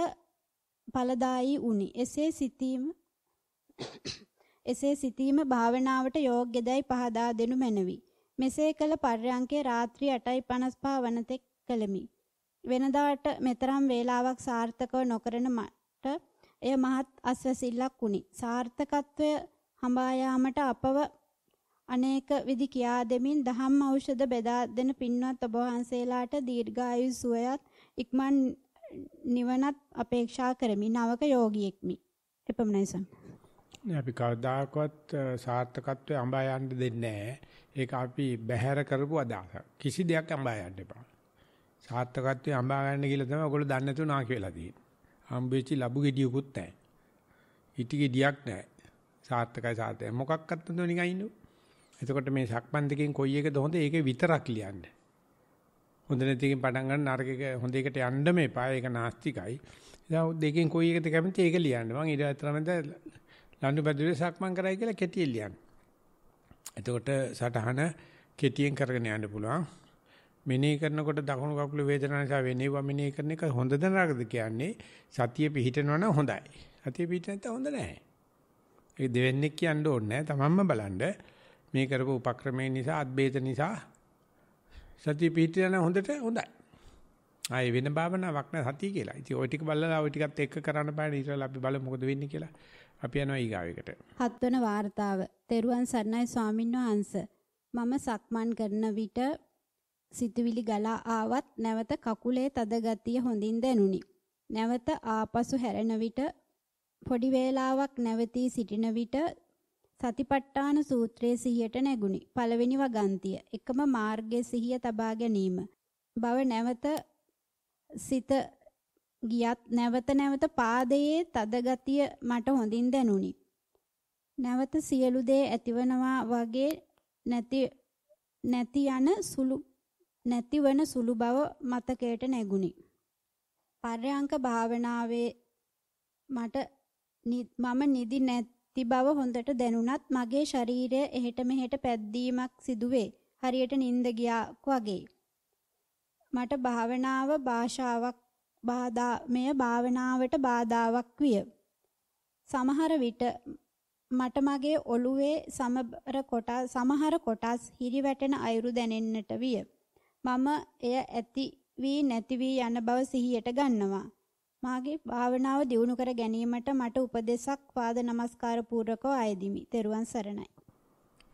ඵලදායී වුනි. එසේ සිතීම භාවනාවට යෝග්‍යදයි පහදා දෙනු මැනවි. මෙසේ කළ පර්යංකේ රාත්‍රී 8:55 වනතෙක් කළෙමි. වෙනදාට මෙතරම් වේලාවක් සාර්ථකව නොකරන මට එය මහත් අස්වැසිල්ලක් වුනි. සාර්ථකත්වය හඹා යාමට අපව අනේක විදි කියා දෙමින් දහම් ඖෂධ බෙදා දෙන පින්වත් ඔබ වහන්සේලාට දීර්ඝායු සුවයත් ඉක්මන් නිවනත් අපේක්ෂා කරමි. නවක යෝගියෙක්මි. එපමණයි සම්. අපි කවදාකවත් සාර්ථකත්වයේ අඹා යන්න දෙන්නේ නැහැ. ඒක අපි බැහැර කරපු අදහසක්. කිසි දෙයක් අඹා යන්න එපා. සාර්ථකත්වයේ අඹා ගන්න කියලා තමයි ඔයගොල්ලෝ දන්නේ නැතුව නාකි වෙලා තියෙන්නේ. හම්බෙච්ච ලැබු ගෙඩියකුත් නැහැ. ඉටි ගෙඩියක් නැහැ. සාර්ථකයි මොකක්වත් නැතුව නිකන් ඉන්නු. එතකොට මේ සක්මන් දෙකෙන් කොයි එකද හොඳ? ඒකේ විතරක් ලියන්න. හොඳ නැති එකෙන් පටන් ගන්න නරක එක හොඳ එකට යන්න මේපා. ඒක නාස්තිකයි. ඉතින් දෙකෙන් කොයි එකද කැමති ඒක ලියන්න. මම ඊට අතරමැද ලන්නු බැදුවේ සක්මන් කරයි කියලා කෙටියෙන් ලියන්න. එතකොට සටහන කෙටියෙන් කරගෙන යන්න පුළුවන්. මෙනෙහි කරනකොට දකුණු කකුල වේදනාව නිසා වෙනේවා මෙනෙහි කරන එක හොඳද නරකද කියන්නේ සතිය පිහිටනවා නම් හොඳයි. සතිය පිහිට නැත්නම් හොඳ නැහැ. ඒක දෙවෙනෙක් කියන්න ඕනේ නැහැ. තමන්ම බලන්න මේ කරපු උපක්‍රමයේ නිසා අද්භේත නිසා සතිය පිහිටියන හොඳට හොඳයි. ආයේ වෙන භාවනාවක් නැහැ සතිය කියලා. ඉතින් ওই ටික බලලා ওই ටිකත් එක්ක කරන්න බෑ. ඊටලා අපි බලමු මොකද වෙන්නේ කියලා. අපි යනවා ඊගාවෙකට. 7 වන වාර්තාව. තෙරුවන් සරණයි ස්වාමින්වහන්සේ. මම සක්මන් කරන විට සිතුවිලි ගලා ආවත් නැවත කකුලේ තද ගතිය හොඳින් දැනුනි. නැවත ආපසු හැරෙන විට පොඩි වේලාවක් නැවතී සිටින විට සතිපට්ඨාන සූත්‍රයේ සිහියට නැගුණි. පළවෙනි වගන්තිය. එකම මාර්ගයේ සිහිය තබා ගැනීම. බව නැවත සිත ගියත් නැවත පාදයේ තද ගතිය මට හොඳින් දැනුනි. නැවත සියලු දේ ඇතිවනවා වගේ නැතිවන සුළු බව මතකයට නැගුණි. පර්යංක භාවනාවේ මම නිදි නැති බව හොඳට දැනුණත් මගේ ශරීරය එහෙට මෙහෙට පැද්දීමක් සිදුවේ. හරියට නිින්ද ගියාක් වගේ. මට භාවනාවට බාධාවක් විය. සමහර විට මට මගේ ඔළුවේ සමහර කොටස් හිරිවැටෙන අයුරු දැනෙන්නට විය. මම එය ඇති වී නැති වී යන බව සිහියට ගන්නවා. මාගේ භාවනාව දියුණු කර ගැනීමට මට උපදේශක් පාද නමස්කාර පූර්වකව ආයදිමි. ත්වන් සරණයි.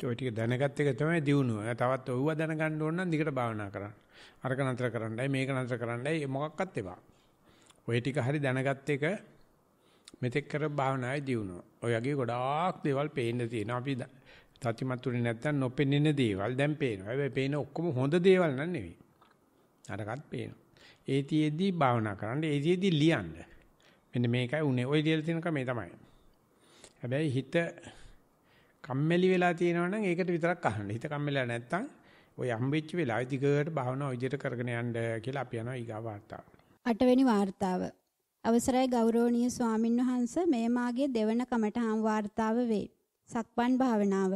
ඔය ටික දැනගත් එක තමයි දියුණුව. තවත් ඔව්ව දැනගන්න ඕන නම් දිගට භාවනා කරන්න. අරක නතර කරන්නයි මේක නතර කරන්නයි මොකක්වත් එපා. ඔය ටික හරි දැනගත් එක මෙතෙක් කර භාවනාවේ දියුණුව. ඔය වගේ ගොඩාක් දේවල් පේන්න තියෙනවා. අපි තතිමත්ුනේ නැත්තම් නොපෙනෙන දේවල් දැන් පේනවා. හැබැයි පේන ඔක්කොම හොඳ දේවල් නන් නෙවෙයි. අරකට පේනවා. ඒතියෙදී භාවනා කරන්න, ඒතියෙදී ලියන්න. මෙන්න මේකයි උනේ. ඔය ලියලා තියෙන කම මේ තමයි. හැබැයි හිත කම්මැලි වෙලා තියෙනවා නම් ඒකට විතරක් අහන්න. හිත කම්මැලිලා නැත්තම් ඔය හම්බෙච්ච වෙලාවෙ දිගට භාවනාව විදිහට කරගෙන යන්න කියලා අපි යනවා ඊගා වාර්තාව. 8 වෙනි වාර්තාව. අවසරයි ගෞරවනීය ස්වාමින්වහන්සේ, මේ මාගේ දෙවන කමඨහන් වාර්තාව වේ. සක්මන් භාවනාව.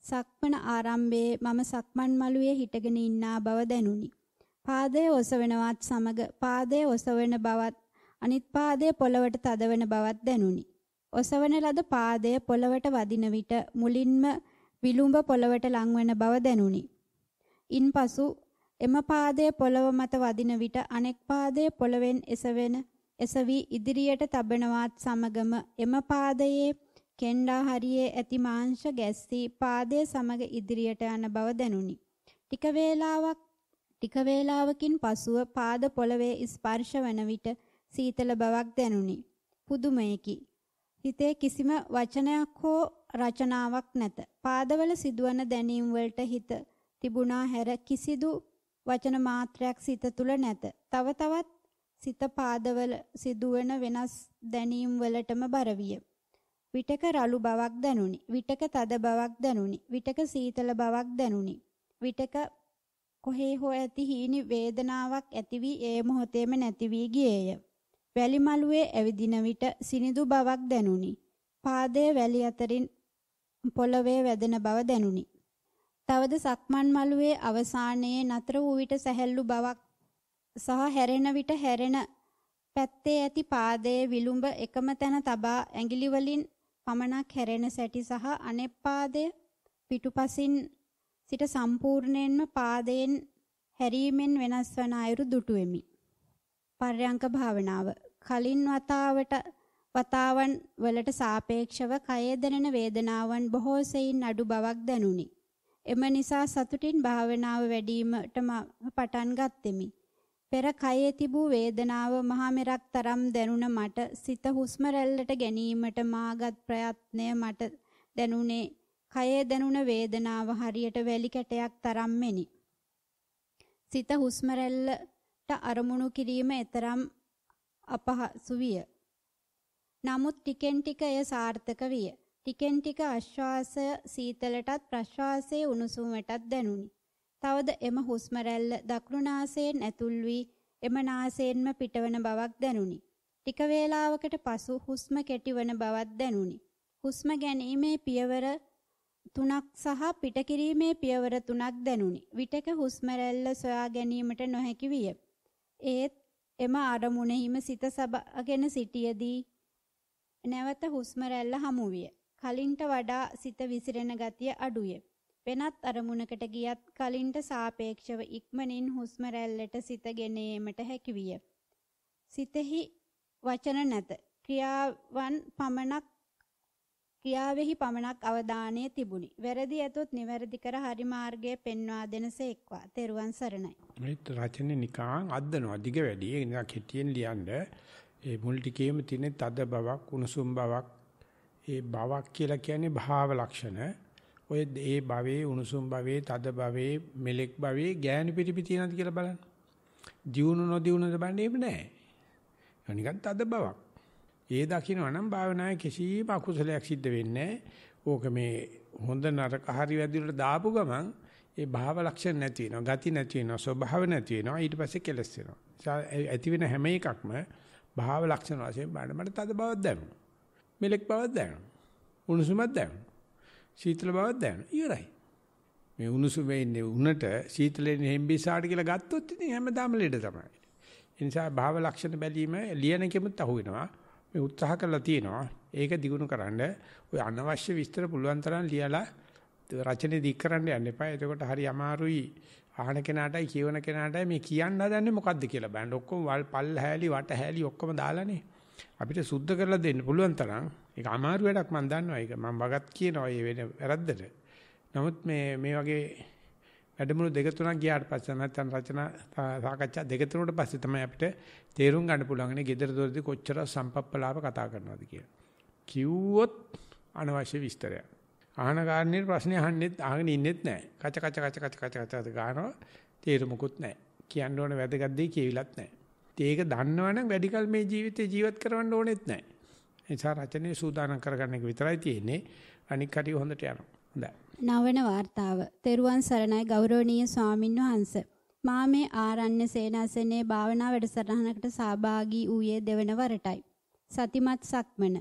සක්මන ආරම්භයේ මම සක්මන් මළුවේ හිටගෙන ඉන්නා බව දැනුනි. පාදයේ ඔසවනවත් සමග පාදයේ ඔසවන බවත් අනිත් පාදයේ පොළවට තදවන බවත් දැනුනි. ඔසවන ලද පාදයේ පොළවට වදින විට මුලින්ම විලුඹ පොළවට ලංවන බව දැනුනි. ඉන්පසු එම පාදයේ පොළව මත වදින විට අනෙක් පාදයේ පොළවෙන් එසවි ඉදිරියට තබනවත් සමගම එම පාදයේ කෙන්ඩා හරියේ ඇති මාංශ ගැස්සී පාදයේ සමග ඉදිරියට යන බව දැනුනි. ටික වේලාවකින් පසුව පාද පොළවේ ස්පර්ශ වන විට සීතල බවක් දැනුනි. පුදුමයකි. හිතේ කිසිම වචනයක් හෝ රචනාවක් නැත. පාදවල සිදුවන දැනීම් වලට හිත තිබුණා හැර කිසිදු වචන මාත්‍රයක් සිත තුල නැත. තව තවත් සිත පාදවල සිදුවන වෙනස් දැනීම් වලටම බර විය. විටක රළු බවක් දැනුනි. විටක තද බවක් දැනුනි. විටක සීතල බවක් දැනුනි. විටක කොහේ හෝ ඇති හීනි වේදනාවක් ඇති වී ඒ මොහොතේම නැති වී ගියේය. වැලි මළුවේ ඇවිදින විට සිනිඳු බවක් දැනුනි. පාදයේ වැලි අතරින් පොළවේ වැදෙන බව දැනුනි. තවද සක්මන් මළුවේ අවසානයේ නතර වූ විට සැහැල්ලු බවක් සහ හැරෙන විට හැරෙන පැත්තේ ඇති පාදයේ විලුඹ එකම තැන තබා ඇඟිලි වලින් පමණක් හැරෙන සැටි සහ අනෙක් පාදය පිටුපසින් සිට සම්පූර්ණයෙන්ම පාදයෙන් හැරීමෙන් වෙනස් වන අයුරු දුටුවෙමි. පර්යංක භාවනාව. කලින් වතාවන් වලට සාපේක්ෂව කයේ දැනෙන වේදනාවන් බොහෝ සෙයින් අඩු බවක් දැනුනි. එම නිසා සතුටින් භාවනාව වැඩිවීමට පටන් ගත්ෙමි. පෙර කයේ තිබූ වේදනාව මහා මෙරක් තරම් දැනුණ මට සිත හුස්ම රැල්ලට ගැනීමට මාගත් ප්‍රයත්නය මට දැනුනේ කයේ දැනුණ වේදනාව හරියට වැලි කැටයක් තරම් මෙනි. සිත හුස්ම රැල්ලට අරමුණු කිරීම එතරම් අපහසු විය. නමුත් ටිකෙන් ටික එය සාර්ථක විය. ටිකෙන් ටික ආශ්වාසය සීතලටත් ප්‍රශ්වාසයේ උණුසුමටත් දැනුනි. තවද එම හුස්ම රැල්ල දකුණු නාසයෙන් ඇතුල් වී එම නාසයෙන්ම පිටවන බවක් දැනුනි. ටික වේලාවකට පසු හුස්ම කෙටිවන බවක් දැනුනි. හුස්ම ගැනීමේ පියවර 3ක් සහ පිටකිරීමේ පියවර 3ක් දැනුනි. විටක හුස්ම රැල්ල සොයා ගැනීමට නොහැකි විය. ඒත් එම අරමුණෙහිම සිත සබාගෙන සිටියේදී නැවත හුස්ම රැල්ල හමු විය. කලින්ට වඩා සිත විසිරෙන ගතිය අඩුය. වෙනත් අරමුණකට ගියත් කලින්ට සාපේක්ෂව ඉක්මනින් හුස්ම රැල්ලට සිත ගෙන ඒමට හැකි විය. සිතෙහි වචන නැත. ක්‍රියාවෙහි පමණක් අවධානය තිබුණි. වැරදි ඇතොත් නිවැරදි කර හරි මාර්ගය පෙන්වා දෙනසේක්වා. තෙරුවන් සරණයි. මේ රචනේ නිකං අද්දනවා දිග වැඩි. ඒ නිසා කෙටියෙන් ලියන්න ඒ මුල් ටිකේම තියෙන තද බවක්, උණුසුම් බවක්, ඒ බවක් කියලා කියන්නේ භාව ලක්ෂණ. ඔය ඒ භවයේ උණුසුම් භවයේ තද භවයේ මෙලෙක් භවයේ ගෑනු පිටිපි තියෙනවද කියලා බලන්න. දියුණු නොදියුණුද බලන්නේ නෑ. ඒ නිකන් තද බවක්. ඒ දකින්න නම් භාවනාවේ කිසිම අකුසලයක් සිද්ධ වෙන්නේ නෑ. ඕක මේ හොඳ නරක හරි වැරදි වලට දාපු ගමන් ඒ භාව ලක්ෂණ නැති වෙනවා, ගති නැති වෙනවා, ස්වභාව නැති වෙනවා. ඊට පස්සේ කෙලස් වෙනවා. ඇති වෙන හැම එකක්ම භාව ලක්ෂණ වශයෙන් බලන්න මට තද බවක් දැනෙනවා. මෙලෙක් බවක් දැනෙනවා. උණුසුමක් දැනෙනවා. සීතල බවක් දැනෙනවා. ඉවරයි. මේ උණුසුම වෙන්නේ උණට සීතලෙන් හෙම්බිසාට කියලා ගත්තොත් ඉතින් හැමදාම ලෙඩ තමයි. ඒ නිසා භාව ලක්ෂණ බැලීම ලියන කෙමුත් අහු වෙනවා. මේ උත්සාහ කරලා තියෙනවා. ඒක දිනු කරන්න ඔය අනවශ්‍ය විස්තර පුළුවන් තරම් ලියලා රචනෙ දික් කරන්න යන්න එපා. එතකොට හරි අමාරුයි අහන කෙනාටයි කියවන කෙනාටයි මේ කියන්න හදන්නේ මොකද්ද කියලා බලන්න. ඔක්කොම පල් හැලි වට හැලි ඔක්කොම දාලානේ. අපිට සුද්ධ කරලා දෙන්න පුළුවන් තරම් ඒක අමාරු වැඩක් මම දන්නවා. ඒක මම වගත් කියනවා මේ වෙන වැරද්දට. නමුත් මේ වගේ වැඩමුළු දෙක තුනක් ගියාට පස්සේ නැත්නම් රචනා සාකච්ඡා දෙක තුනකට පස්සේ තමයි අපිට තේරුම් ගන්න පුළුවන් නේ gedara dordi කොච්චර සම්පප්පලාව කතා කරනවද කියලා. කිව්වොත් අනවශ්‍ය විස්තරයක්. අහන කාරණේ ප්‍රශ්නේ අහන්නෙත් අහගෙන ඉන්නෙත් නැහැ. කච ගන්නවා තේරුමකුත් නැහැ. කියන්න ඕන වැදගත් දෙයක් කියවිලත් නැහැ. ඒක දන්නවනම් වැඩි කල මේ ජීවිතේ ජීවත් කරවන්න ඕනෙත් නැහැ. ඒ නිසා රචනයේ සූදානම් කරගන්න එක විතරයි තියෙන්නේ. අනික් කටිය හොඳට යනවා. හොඳයි. නවන වාර්තාව. තෙරුවන් සරණයි ගෞරවනීය ස්වාමින් වහන්සේ. මා මේ ආරණ්‍ය සේනාසනේ භාවනා වැඩසටහනකට සහභාගී වූයේ දෙවන වරටයි. සතිමත් සක්මන.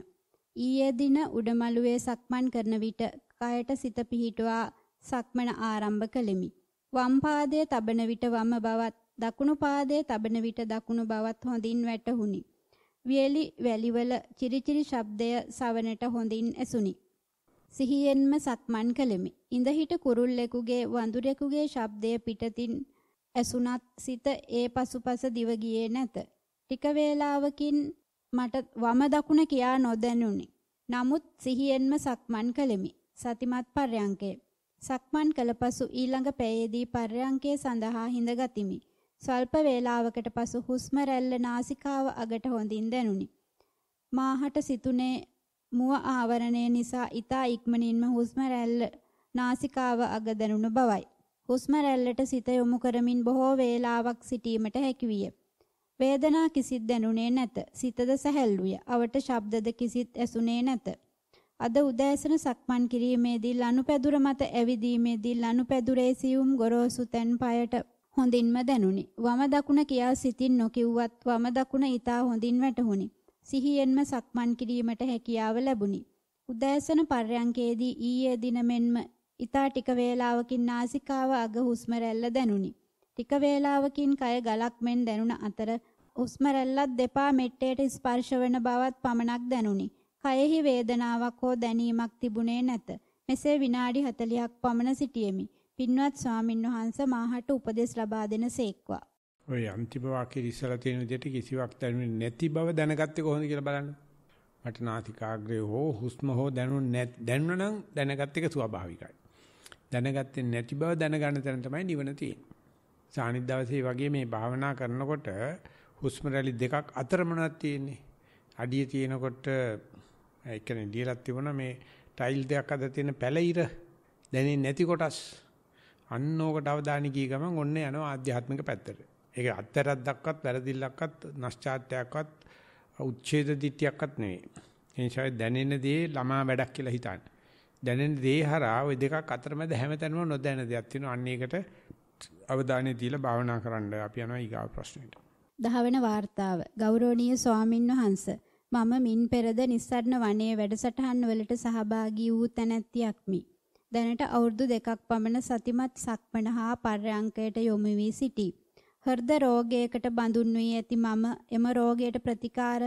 ඊයේ දින උඩමළුවේ සක්මන් කරන විට කයට සිත පිහිටුවා සක්මන ආරම්භ කළෙමි. වම් පාදයේ තබන විට වම බවත් දකුණු පාදයේ තබන විට දකුණු බවත් හොඳින් වැටහුණි. වියලි වැලිවල චිරිචිරි ශබ්දය සවනට හොඳින් ඇසුනි. සිහියෙන්ම සක්මන් කළෙමි. ඉඳ හිට කුරුල්ලෙකුගේ වඳුරෙකුගේ ශබ්දය පිටතින් ඇසුණත් සිත ඒ පසුපස දිව ගියේ නැත. ටික වේලාවකින් මට වම දකුණ කියා නොදැනුනි. නමුත් සිහියෙන්ම සක්මන් කළෙමි. සතිමත් පර්යංකය. සක්මන් කළ පසු ඊළඟ පැයේදී පර්යංකය සඳහා හිඳගතිමි. ස්වල්ප වේලාවකට පසු හුස්ම රැල්ල නාසිකාව අගට හොඳින් දැනුනි. මාහට සිතුනේ මුව ආවරණය නිසා ඊතා ඉක්මනින්ම හුස්ම රැල්ල නාසිකාව අග දැනුණු බවයි. හුස්ම රැල්ලට සිත යොමු කරමින් බොහෝ වේලාවක් සිටීමට හැකි විය. වේදනා කිසිත් දැනුනේ නැත. සිතද සැහැල්ලුය. අවට ශබ්දද කිසිත් ඇසුනේ නැත. අද උදෑසන සක්මන් කිරීමේදී ලනුපැදුර මත ඇවිදීමේදී ලනුපැදුරේ සියුම් ගොරෝසු තැන් පයට හොඳින්ම දැනුනි. වම දකුණ කියා සිතින් නොකිව්වත් වම දකුණ ඊතා හොඳින් වැටහුණි. සිහියෙන්ම සක්මන් කිරීමට හැකියාව ලැබුණි. උදෑසන පර්යංකයේදී ඊයේ දින මෙන්ම ඊතා ටික වේලාවකින් නාසිකාව අග හුස්ම රැල්ල දැනුනි. ටික වේලාවකින් කය ගලක් මෙන් දැනුණ අතර හුස්ම රැල්ලත් දෙපා මෙට්ටේට ස්පර්ශ වන බවත් පමණක් දැනුනි. කයෙහි වේදනාවක් හෝ දැනීමක් තිබුණේ නැත. මෙසේ විනාඩි 40ක් පමණ සිටියෙමි. පින්වත් ස්වාමින්වහන්සේ මාහට උපදෙස් ලබා දෙන සේක්වා. ඔය අන්තිම වාක්‍යයේ ඉස්සලා තියෙන විදිහට කිසිවක් දැනෙන්නේ නැති බව දැනගත්තේ කොහොමද කියලා බලන්න. මට නාසිකාග්‍රේ හෝ හුස්ම හෝ දැනුණා නම් දැනගත්ත එක ස්වාභාවිකයි. දැනගත්තේ නැති බව දැනගන්න තැන තමයි නිවන තියෙන්නේ. සානිත් දවසේ වගේ මේ භාවනා කරනකොට හුස්ම රැලි දෙකක් අතරමනක් තියෙන්නේ. අඩිය තියෙනකොට ඒ කියන්නේ ලියලා තිබුණා මේ ටයිල් දෙකක් අතර තියෙන පැලිර දැනෙන්නේ නැති කොටස් අන්න ඕකට අවධානය ගිය ගමන් ඔන්න යනවා ආධ්‍යාත්මික පැත්තට. ඒක අත්තරක් දක්වත් වැරදිල්ලක්වත් නැස්චාත්‍යයක්වත් උච්ඡේද දිට්ඨියක්වත් නෙවෙයි. ඒ නිසා දැනෙන දේ ළමා වැඩක් කියලා හිතන්න. දැනෙන දේ හරහා ওই දෙකක් අතරමැද හැමතැනම නොදැන දෙයක් තියෙනවා. අන්න ඒකට අවධානය දීලා භාවනා කරන්න. අපි යනවා ඊගාව ප්‍රශ්නෙට. 10 වෙනි වාර්තාව. ගෞරවනීය ස්වාමින්වහන්සේ මම මින් පෙරද නිස්සරණ වනයේ වැඩසටහන් වලට සහභාගී වූ තැනැත්තියක්මි. දැනට අවුරුදු 2ක් පමණ සතිමත් සක්මන හා පර්යංකයට යොමු වී සිටී. හෘද රෝගයකට බඳුන් වී ඇති මම එම රෝගයට ප්‍රතිකාර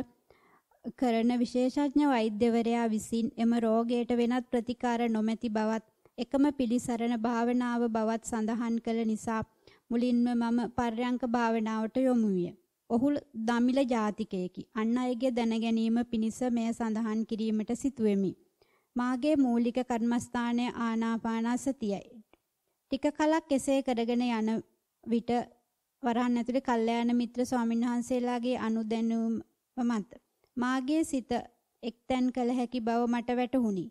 කරන විශේෂඥ වෛද්‍යවරයා විසින් එම රෝගයට වෙනත් ප්‍රතිකාර නොමැති බවත් එකම පිළිසරණ භාවනාව බවත් සඳහන් කළ නිසා මුලින්ම මම පර්යංක භාවනාවට යොමු විය. ඔහු දමිළ ජාතිකයෙකි. අන් අයගේ දැන ගැනීම පිණිස මෙය සඳහන් කිරීමට සිටුවෙමි. මාගේ මූලික කර්මස්ථානය ආනාපානසතියයි. ටික කලක් එසේ කරගෙන යන විට වරහන් ඇතුලේ කල්යාණ මිත්‍ර ස්වාමින්වහන්සේලාගේ අනුදැනුම මත මාගේ සිත එක්තැන් කළ හැකි බව මට වැටහුණි.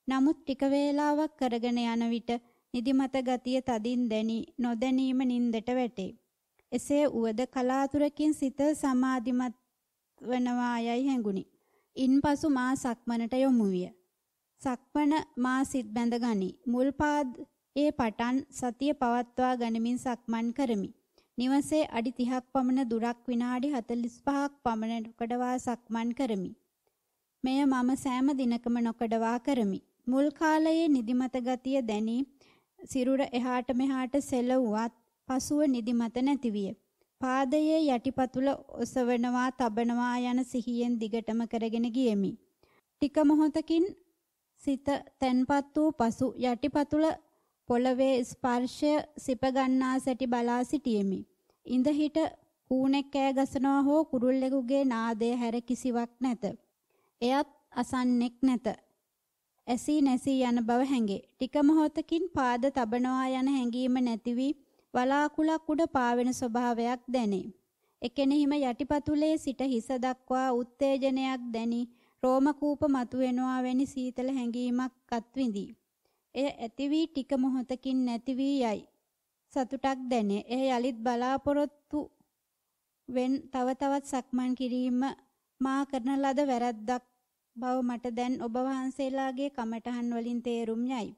නමුත් ටික වේලාවක් කරගෙන යන විට නිදිමත ගතිය තදින් දැනි නොදැනීම නින්දට වැටේ. එසේ උවද කලාතුරකින් සිත සමාධිමත් වනවා යයි හැඟුණි. ඉන්පසු මා සක්මනට යොමු විය. සක්මන මා සිත් බැඳ ගනි. මුල් පාදයේ පටන් සතිය පවත්වා ගනිමින් සක්මන් කරමි. නිවසේ අඩි 30ක් පමණ දුරක් විනාඩි 45ක් පමණ නොකඩවා සක්මන් කරමි. මෙය මම සෑම දිනකම නොකඩවා කරමි. මුල් කාලයේ නිදිමත ගතිය දැනි සිරුර එහාට මෙහාට සෙලවුවත් පසුව නිදිමත නැතිවිය. පාදයේ යටිපතුල ඔසවනවා තබනවා යන සිහියෙන් දිගටම කරගෙන ගියෙමි. ටික මොහොතකින් සිත තැන්පත් වූ පසු යටිපතුල පොළවේ ස්පර්ශය සිප ගන්නා සැටි බලා සිටියෙමි. ඉඳ හිට කූණෙක් කෑ ගසනවා හෝ කුරුල්ලෙකුගේ නාදය හැර කිසිවක් නැත. එයත් අසන්නෙක් නැත. ඇසී නැසී යන බව හැඟේ. ටික මොහොතකින් පාද තබනවා යන හැඟීම නැති වී වලාකුළක් උඩ පාවෙන ස්වභාවයක් දැනේ. එකෙනෙහිම යටිපතුලේ සිට හිස දක්වා උත්තේජනයක් දැනි රෝම කූප මතුවෙනවා වැනි සීතල හැඟීමක් අත්විඳී. එය ඇති වී ටික මොහොතකින් නැති වී යයි. සතුටක් දැනේ. එය යලිත් බලාපොරොත්තු වෙන් තව තවත් සක්මන් කිරීම මා කරන ලද වැරද්දක් බව මට දැන් ඔබ වහන්සේලාගේ කමඨහන් වලින් තේරුම් යයි.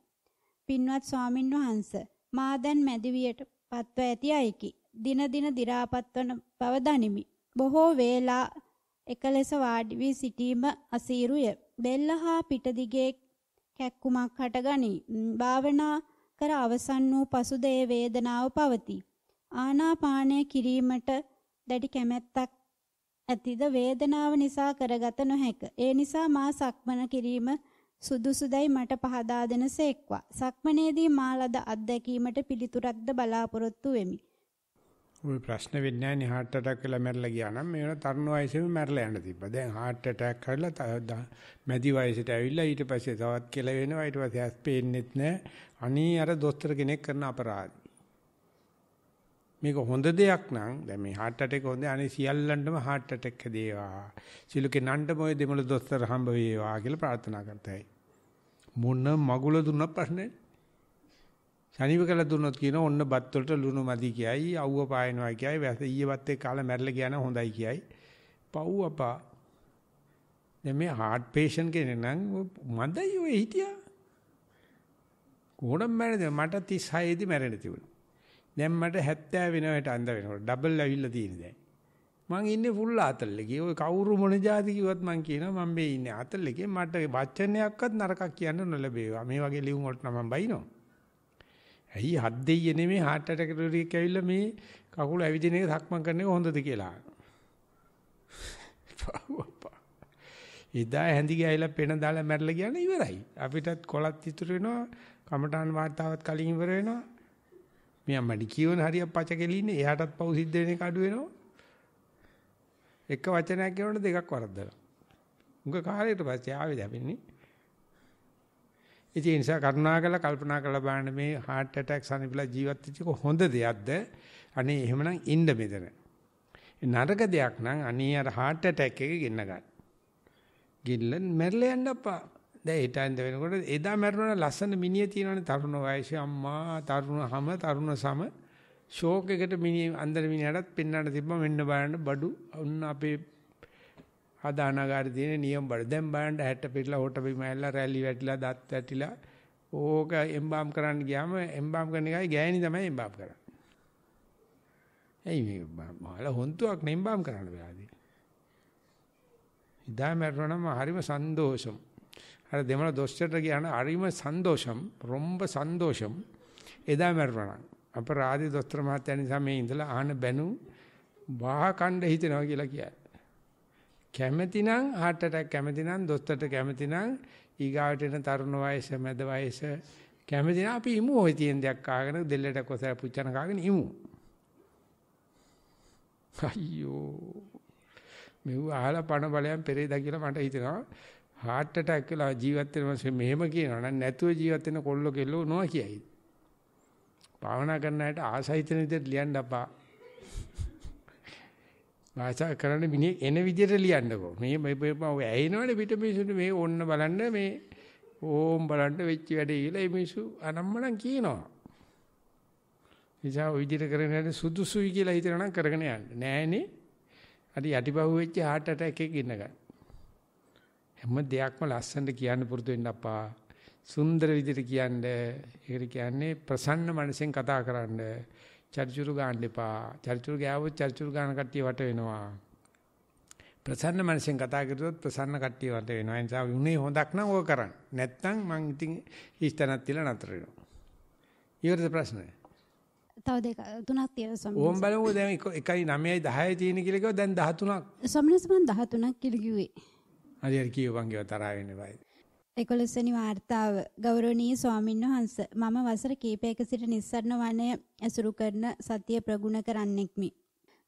පින්වත් ස්වාමින් වහන්සේ මා දැන් මැදිවියට පත්ව ඇති අයකි. දින දින දි รา පත් වන බව දනිමි. බොහෝ වේලා එකලෙස වාඩි වී සිටීම අසීරුය. බෙල්ල හා පිට දිගේ කැක්කුමක් හටගනී. භාවනා කර අවසන් වූ පසුද ඒ වේදනාව පවතී. ආනාපානය කිරීමට දැඩි කැමැත්තක් ඇතිද වේදනාව නිසා කරගත නොහැක. ඒ නිසා මා සක්මන කිරීම සුදුසුදයි මට පහදා දෙන සේක්වා. සක්මනේදී මා ලද අත්දැකීමට පිළිතුරක්ද බලාපොරොත්තු වෙමි. ওই ප්‍රශ්න වෙන්නේ නැහැ heart attack කියලා මැරලා ගියා නම් මේ වෙන තරුණ වයසේම මැරලා යන්න තිබ්බා. දැන් heart attack කරලා මැදි වයසට ඇවිල්ලා ඊට පස්සේ තවත් කියලා වෙනවා. ඊට පස්සේ ඇස් පේන්නෙත් නැහැ. අනී අර දොස්තර කෙනෙක් කරන අපරාධ. මේක හොඳ දෙයක් නම් දැන් මේ heart attack හොඳ අනේ සියල්ලන්ටම heart attack දේවා. සියලු කෙනාටම ඔය දෙමළ දොස්තර හම්බ වේවා කියලා ප්‍රාර්ථනා කරතයි. මොන මගුල දුන්න ප්‍රශ්නේ? සනීප කළ දුන්නොත් කියන ඔන්න බත් වලට ලුණු මදි කියයි, අවුව පායනවා කියයි, වැස ඊයේ බත් එක්ක කාලා මැරලා ගියා නම් හොඳයි කියයි. පව් අපා. දැන් මේ heart patient කෙනෙක් නම් මන්දයි ඔය හිටියා. කොහොමද මැරෙන්නේ? මට 36 දී මැරෙන්න තිබුණා. දැන් මට 70 වෙනවට අඳ වෙනකොට ඩබල් ඇවිල්ලා තියෙන දැන්. මං ඉන්නේ ෆුල් ආතල්ලකේ. ඔය කවුරු මොන જાති කිව්වත් මං කියනවා මම මේ ඉන්නේ ආතල්ලකේ. මට වචනයක්වත් නරකක් කියන්න නොලැබේවා. මේ වගේ ලියුම් වලට නම් මම බයිනවා. ඇයි හත් දෙයිය නෙමෙයි heart attack එකක් ඇවිල්ලා මේ කකුල ඇවිදින එක සක්මන් කරන එක හොඳද කියලා. ඉදා හැඳි ගෑයිලා පෙන දාලා මැරලා කියන්නේ ඉවරයි. අපිටත් කොලත් ඉතුරු වෙනවා. කමඨාන් වාතාවත් කලින් ඉවර වෙනවා. මියා මඩි කියවන හරියක් පච කෙලින්නේ. එයාටත් පව් සිද්ධ වෙන එක අඩු වෙනවා. එක වචනයක් කියනකොට දෙකක් වරද්දලා. උඟ කාලයකට පස්සේ ආවේ දැපෙන්නේ. ඒ නිසා කරුණාකරලා කල්පනා කරලා බලන්න මේ heart attack සනිපලා ජීවත් වෙච්ච එක හොඳ දෙයක්ද? අනේ එහෙමනම් ඉන්න මෙතන. නරක දෙයක් නම් අනේ අර heart attack එක ගෙන්න ගන්න. ගිල්ලන් මැරලා යන්න අප්පා. දැන් ඒ ටයිම් වෙනකොට එදා මැරුණා ලස්සන මිනිහ තියෙනවනේ තරුණ වයසේ අම්මා තරුණ සම ෂෝක් එකට මිනිහ අන්දර මිනිහටත් පෙන්වන්න තිබ්බා මෙන්න බලන්න බඩු ඔන්න අපේ ආදානගාරේ තියෙන නියම බඩ. දැන් බලන්න 60 පිටලා හොට බිම ඇල්ලලා රැලි වැටිලා දත් වැටිලා ඕක එම්බාම් කරන්න ගියාම එම්බාම් කරන එකයි ගෑණි තමයි එම්බාම් කරන්නේ. එයි මේ මල හොන්තුවක් නේ එම්බාම් කරන්න වෙලාදී. ඉදා මරනම හරිම සන්තෝෂම්. අර දෙමළ දොස්තරට කියන හරිම සන්තෝෂම් රොම්බ සන්තෝෂම්. එදා මරනවා. අපරාධි දොස්තර මහත්තයා නිසා මේ ඉඳලා ආන බැනු බාහ කණ්ඩ හිතනවා කියලා කියයි. කැමැතිනම් heart attack කැමැතිනම් දොස්තරට කැමැතිනම් ඊගාවට එන තරුණ වයස මැද වයස කැමැතිනම් අපි ඉමු ඔය තියෙන දෙයක් ආගෙන දෙල්ලට කොසල පුච්චන කාගෙන ඉමු. අයියෝ මෙව අහලා පණ බලයන් පෙරේදා කියලා මට හිතෙනවා heart attack කියලා ජීවත් වෙන මිනිස්සු මෙහෙම කියනවා නම් නැතුව ජීවත් වෙන කොල්ලෝ කෙල්ලෝ නොවා කියයි. භාවනා කරන අයට ආසයිතන විදිහට ලියන්න අපා. වාචා කරන්න මිනිහ එන විදිහට ලියන්නකෝ. මේ ඔය ඇයිනවනේ පිට මිනිස්සුන්ට මේ ඕන්න බලන්න මේ ඕම් බලන්න වෙච්ච වැඩේ කියලා මේ මිනිස්සු අනම්මනම් කියනවා. නිසා ඔය විදිහට කරගෙන යන්නේ සුදුසුයි කියලා හිතනවා නම් කරගෙන යන්න. නෑනේ. අර යටිපහුව වෙච්ච heart attack එකක් ඉන්න ගන්න. හැම දෙයක්ම ලස්සනට කියන්න පුරුදු වෙන්න අපා. සුන්දර විදිහට කියන්න. ඒකට කියන්නේ ප්‍රසන්න මනසෙන් කතා කරන්න. චර්චුරු ගන්න එපා. චර්චුරු ගෑවොත් චර්චුරු ගන්න කට්ටිය වට වෙනවා. ප්‍රසන්න මනසෙන් කතා කරුවොත් ප්‍රසන්න කට්ටිය වට වෙනවා. ඒ නිසා උනේ හොඳක් නම් ඕක කරන්න. නැත්නම් මං ඉතින් හිස්තනක් තියලා නතර වෙනවා. ඊවරද ප්‍රශ්නේ? තව තුනක් තියෙනවා ස්වාමීනි. ඕම් බලමු දැන් 1යි 9යි 10යි තියෙන කියලා කිව්වා දැන් 13ක්. ස්වාමීනි මම 13ක් කියලා කිව්වේ. හරි කියවපන් කියව තරහ වෙන්නේ බයි. 11 වෙනි වාර්තාව ගෞරවනීය ස්වාමීන් වහන්ස මම වසර කිහිපයක සිට නිස්සරණ වනය ඇසුරු කරන සතිය ප්‍රගුණ කරන්නෙක්මි.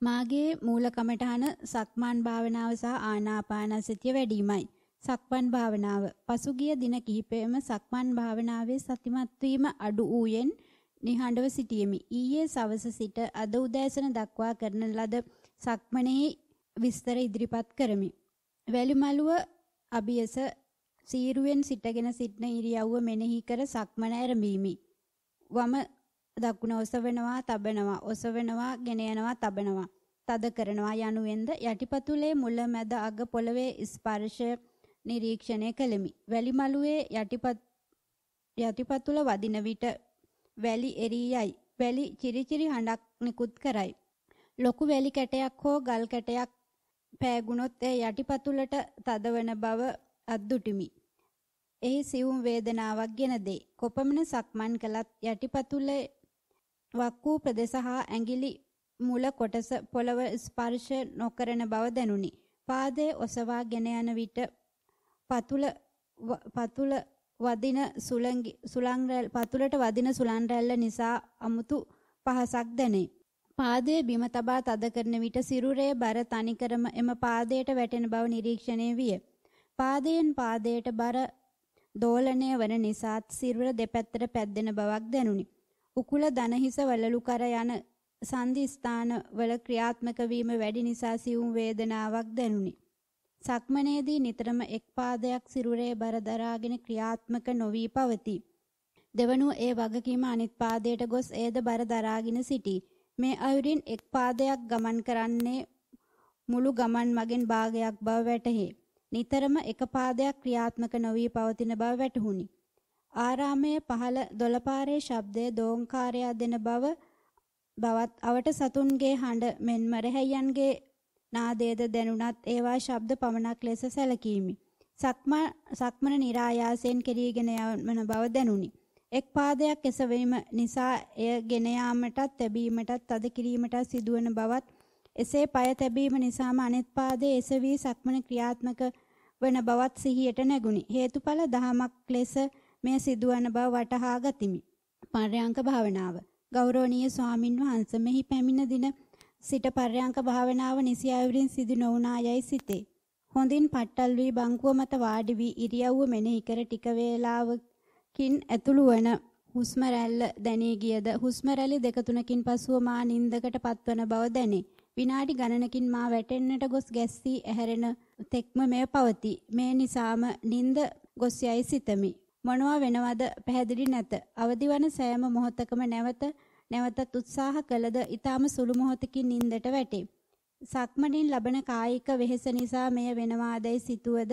මාගේ මූල කමඨහන සක්මන් භාවනාව සහ ආනාපානසතිය වැඩිමයි. සක්මන් භාවනාව පසුගිය දින කිහිපෙම සක්මන් භාවනාවේ සතිමත් වීම අඩු වූයෙන් නිහඬව සිටියෙමි. ඊයේ සවස සිට අද උදෑසන දක්වා කරන ලද සක්මනේ විස්තර ඉදිරිපත් කරමි. වැලිමලුව අභියස සීරුවෙන් සිටගෙන සිටන ඉරියව්ව මෙනෙහි කර සක්මන ආරම්භීමි. වම දකුණ ඔසවනවා, තබනවා, ඔසවනවා, ගෙන යනවා, තබනවා, තද කරනවා යනුවෙන්ද යටිපතුලේ මුල මැද අග පොළවේ ස්පර්ශ නිරීක්ෂණය කළෙමි. වැලිමලුවේ යටිපතුල වදින විට වැලි එරී යයි. වැලි චිරිචිරි හඬක් නිකුත් කරයි. ලොකු වැලි කැටයක් හෝ ගල් කැටයක් පෑගුණොත් ඒ යටිපතුලට තදවන බව අද්දුටිමි. එහි සියුම් වේදනාවක් ගෙන දෙයි. කොපමණ සක්මන් කළත් යටිපතුලේ වක්කූ ප්‍රදේශ හා ඇඟිලි මුල කොටස පොළව ස්පර්ශ නොකරන බව දැනුනි. පාදයේ ඔසවා ගෙන යන විට පතුලට වදින සුලං රැල්ල නිසා අමුතු පහසක් දැනේ. පාදයේ බිම තබා තද කරන විට සිරුරේ බර තනිකරම එම පාදයට වැටෙන බව නිරීක්ෂණය විය. පාදයෙන් පාදයට බර දෝලණය වන නිසාත් සිරුර දෙපැත්තට පැද්දෙන බවක් දැනුනි. උකුල දනහිස වලලු කර යන සංදි ස්ථාන වල ක්‍රියාත්මක වීම වැඩි නිසා සියුම් වේදනාවක් දැනුනි. සක්මනේදී නිතරම එක් පාදයක් සිරුරේ බර දරාගෙන ක්‍රියාත්මක නොවී පවතී. දෙවනුව ඒ වගකීම අනිත් පාදයට ගොස් ඒද බර දරාගෙන සිටී. මේ අයුරින් එක් පාදයක් ගමන් කරන්නේ මුළු ගමන් මගෙන් භාගයක් බව වැටහේ. නිතරම එක පාදයක් ක්‍රියාත්මක නොවී පවතින බව වැටහුණි. ආරාමයේ පහළ දොළපාරේ ශබ්දයේ දෝංකාරය දෙන බව බවත් අවට සතුන්ගේ හඬ මෙන්ම රැහැයන්ගේ නාදයේද දැනුණත් ඒවා ශබ්ද පමණක් ලෙස සැලකීමි. සක්මන નિરાයාසයෙන් කෙරීගෙන යන බව දැනුනි. එක් පාදයක් එසවීම නිසා එය ගෙන යාමටත් තැබීමටත් තද කිරීමටත් සිදුවන බවත් එසේ পায় තැබීම නිසාම අනෙත් පාදයේ එසවි සක්මන ක්‍රියාත්මක වන බවත් සිහියට නැගුණි. හේතුඵල දහමක් ලෙස මෙය සිදුවන බව වටහා ගතිමි. පර්යංක භාවනාව. ගෞරවනීය ස්වාමින් වහන්සේ මෙහි පැමිණ දින සිට පර්යංක භාවනාව නිසි අයුරින් සිදු නොවුණා යයි සිතේ. හොඳින් පට්ටල් වී බංකුව මත වාඩි වී ඉරියව්ව මෙනෙහි කර ටික වේලාවකින් ඇතුළු වන හුස්ම රැල්ල දැනී ගියද හුස්ම රැලි දෙක තුනකින් පසුව මා නින්දකට පත්වන බව දැනේ. විනාඩි ගණනකින් මා වැටෙන්නට ගොස් ගැස්සී ඇහැරෙන තෙක්ම මෙය පවතී. මේ නිසාම නින්ද ගොස් යයි සිතමි. මොනවා වෙනවද පැහැදිලි නැත. අවදි වන සෑම මොහොතකම නැවතත් උත්සාහ කළද ඊටම සුළු මොහොතකින් නින්දට වැටේ. සක්මණින් ලබන කායික වෙහෙස නිසා මෙය වෙනවාදයි සිතුවද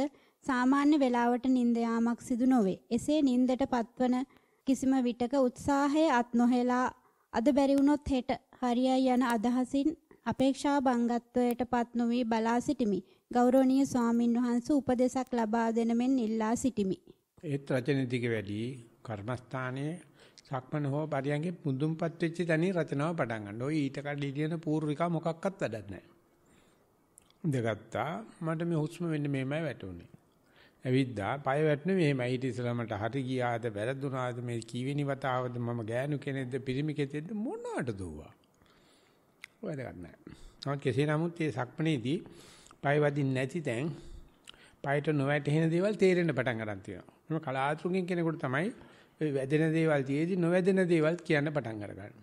සාමාන්‍ය වේලාවට නින්ද යාමක් සිදු නොවේ. එසේ නින්දට පත්වන කිසිම විටක උත්සාහය අත් නොහෙලා අද බැරි වුණොත් හෙට හරියයි යන අදහසින් අපේක්ෂා බංගත්වයට පත් නොවි බලා සිටිමි. ගෞරවනීය ස්වාමින් වහන්සේ උපදේශක් ලබා දෙන මෙන් ඉල්ලා සිටිමි. ඒත් රචන දිග වැඩි කර්මස්ථානයේ සක්මන හෝ පරියන්ගේ මුදුන්පත් වෙච්ච තැනින් රචනාව පටන් ගන්න. ඔය ඊට කඩේ දින පූර්විකා මොකක්වත් වැඩක් නැහැ. දෙගත්තා මට මේ හුස්ම වෙන්නේ මෙහෙමයි වැටුනේ. ඇවිද්දා පය වැටුනේ මෙහෙමයි. ඊට ඉස්සෙල්ලා මට හරි ගියාද වැරදුනාද මේ කීවෙනි වතාවද මම ගෑනු කෙනෙක්ද පිරිමි කෙනෙක්ද මොනවට දුවා. වැඩක් නැහැ. නමුත් කෙසේ නමුත් මේ සක්මනේදී පය වදින්න නැති තැන් පයට නොවැටෙන දේවල් තේරෙන්න පටන් ගන්න තියෙනවා. මේ කලාතුරකින් කෙනෙකුට තමයි ඔය වැදෙන දේවල් තියේදී නොවැදෙන දේවල් කියන්න පටන් අරගන්න.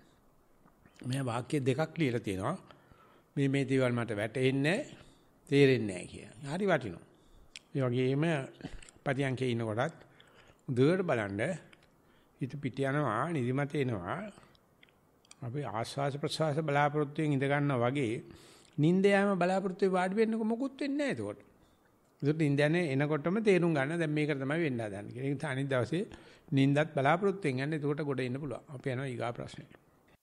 මේ වාක්‍ය දෙකක් ලියලා තියෙනවා. මේ දේවල් මට වැටෙන්නේ තේරෙන්නේ නැහැ කියලා. හරි වටිනවා. ඒ වගේම පරියන්කේ ඉන්නකොටත් උදේට බලන්න හිත පිට යනවා, නිදිමත එනවා. අපි ආස්වාස ප්‍රසවාස බලාපොරොත්තුෙන් ඉඳ ගන්නවා වගේ නිින්ද යෑම බලාපොරොත්තු වාඩි වෙන්නකො මොකුත් වෙන්නේ නැහැ එතකොට. ඒකට නිින්ද යන්නේ එනකොටම තේරුම් ගන්න දැන් මේක තමයි වෙන්න හදන්නේ කියලා. ඒක අනිත් දවසේ නිින්දත් බලාපොරොත්තුෙන් යන්නේ එතකොට ගොඩ එන්න පුළුවන්. අපි යනවා ඊගා ප්‍රශ්නෙට.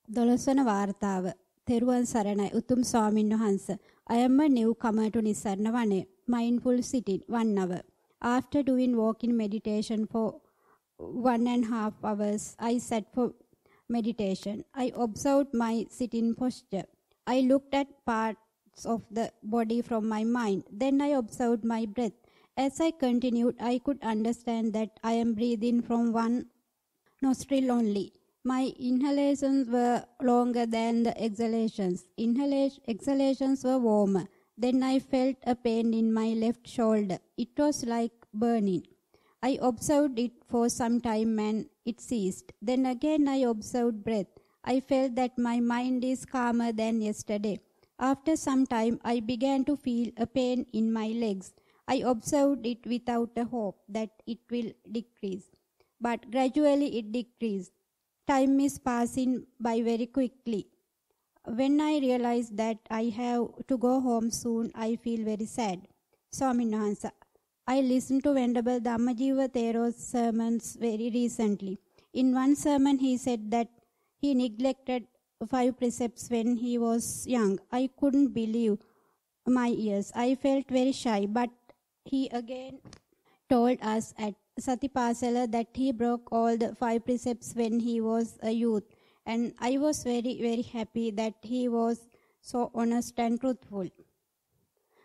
12 වන වාර්තාව. තෙරුවන් සරණයි උතුම් ස්වාමින් වහන්සේ. I am a newcomer to Nisarna Vane. Mindful sitting 1 hour. After doing walking meditation for 1.5 hours, I sat for meditation. I observed my sitting posture. I looked at parts of the body from my mind. Then I observed my breath. As I continued, I could understand that I am breathing from one nostril only. My inhalations were longer than the exhalations. Exhalations were warmer. Then I felt a pain in my left shoulder. It was like burning. I observed it for some time and it ceased. Then again I observed breath. I felt that my mind is calmer than yesterday. After some time I began to feel a pain in my legs. I observed it without a hope that it will decrease. But gradually it decreased. Time is passing by very quickly. When I realize that I have to go home soon, I feel very sad. Swamin Wahanse, I listened to Venerable Dhammajiva Thero's sermons very recently. In one sermon he said that he neglected 5 precepts when he was young. I couldn't believe my ears. I felt very shy, but he again told us at Satipasala that he broke all the 5 precepts when he was a youth, and I was very, very happy that he was so honest and truthful.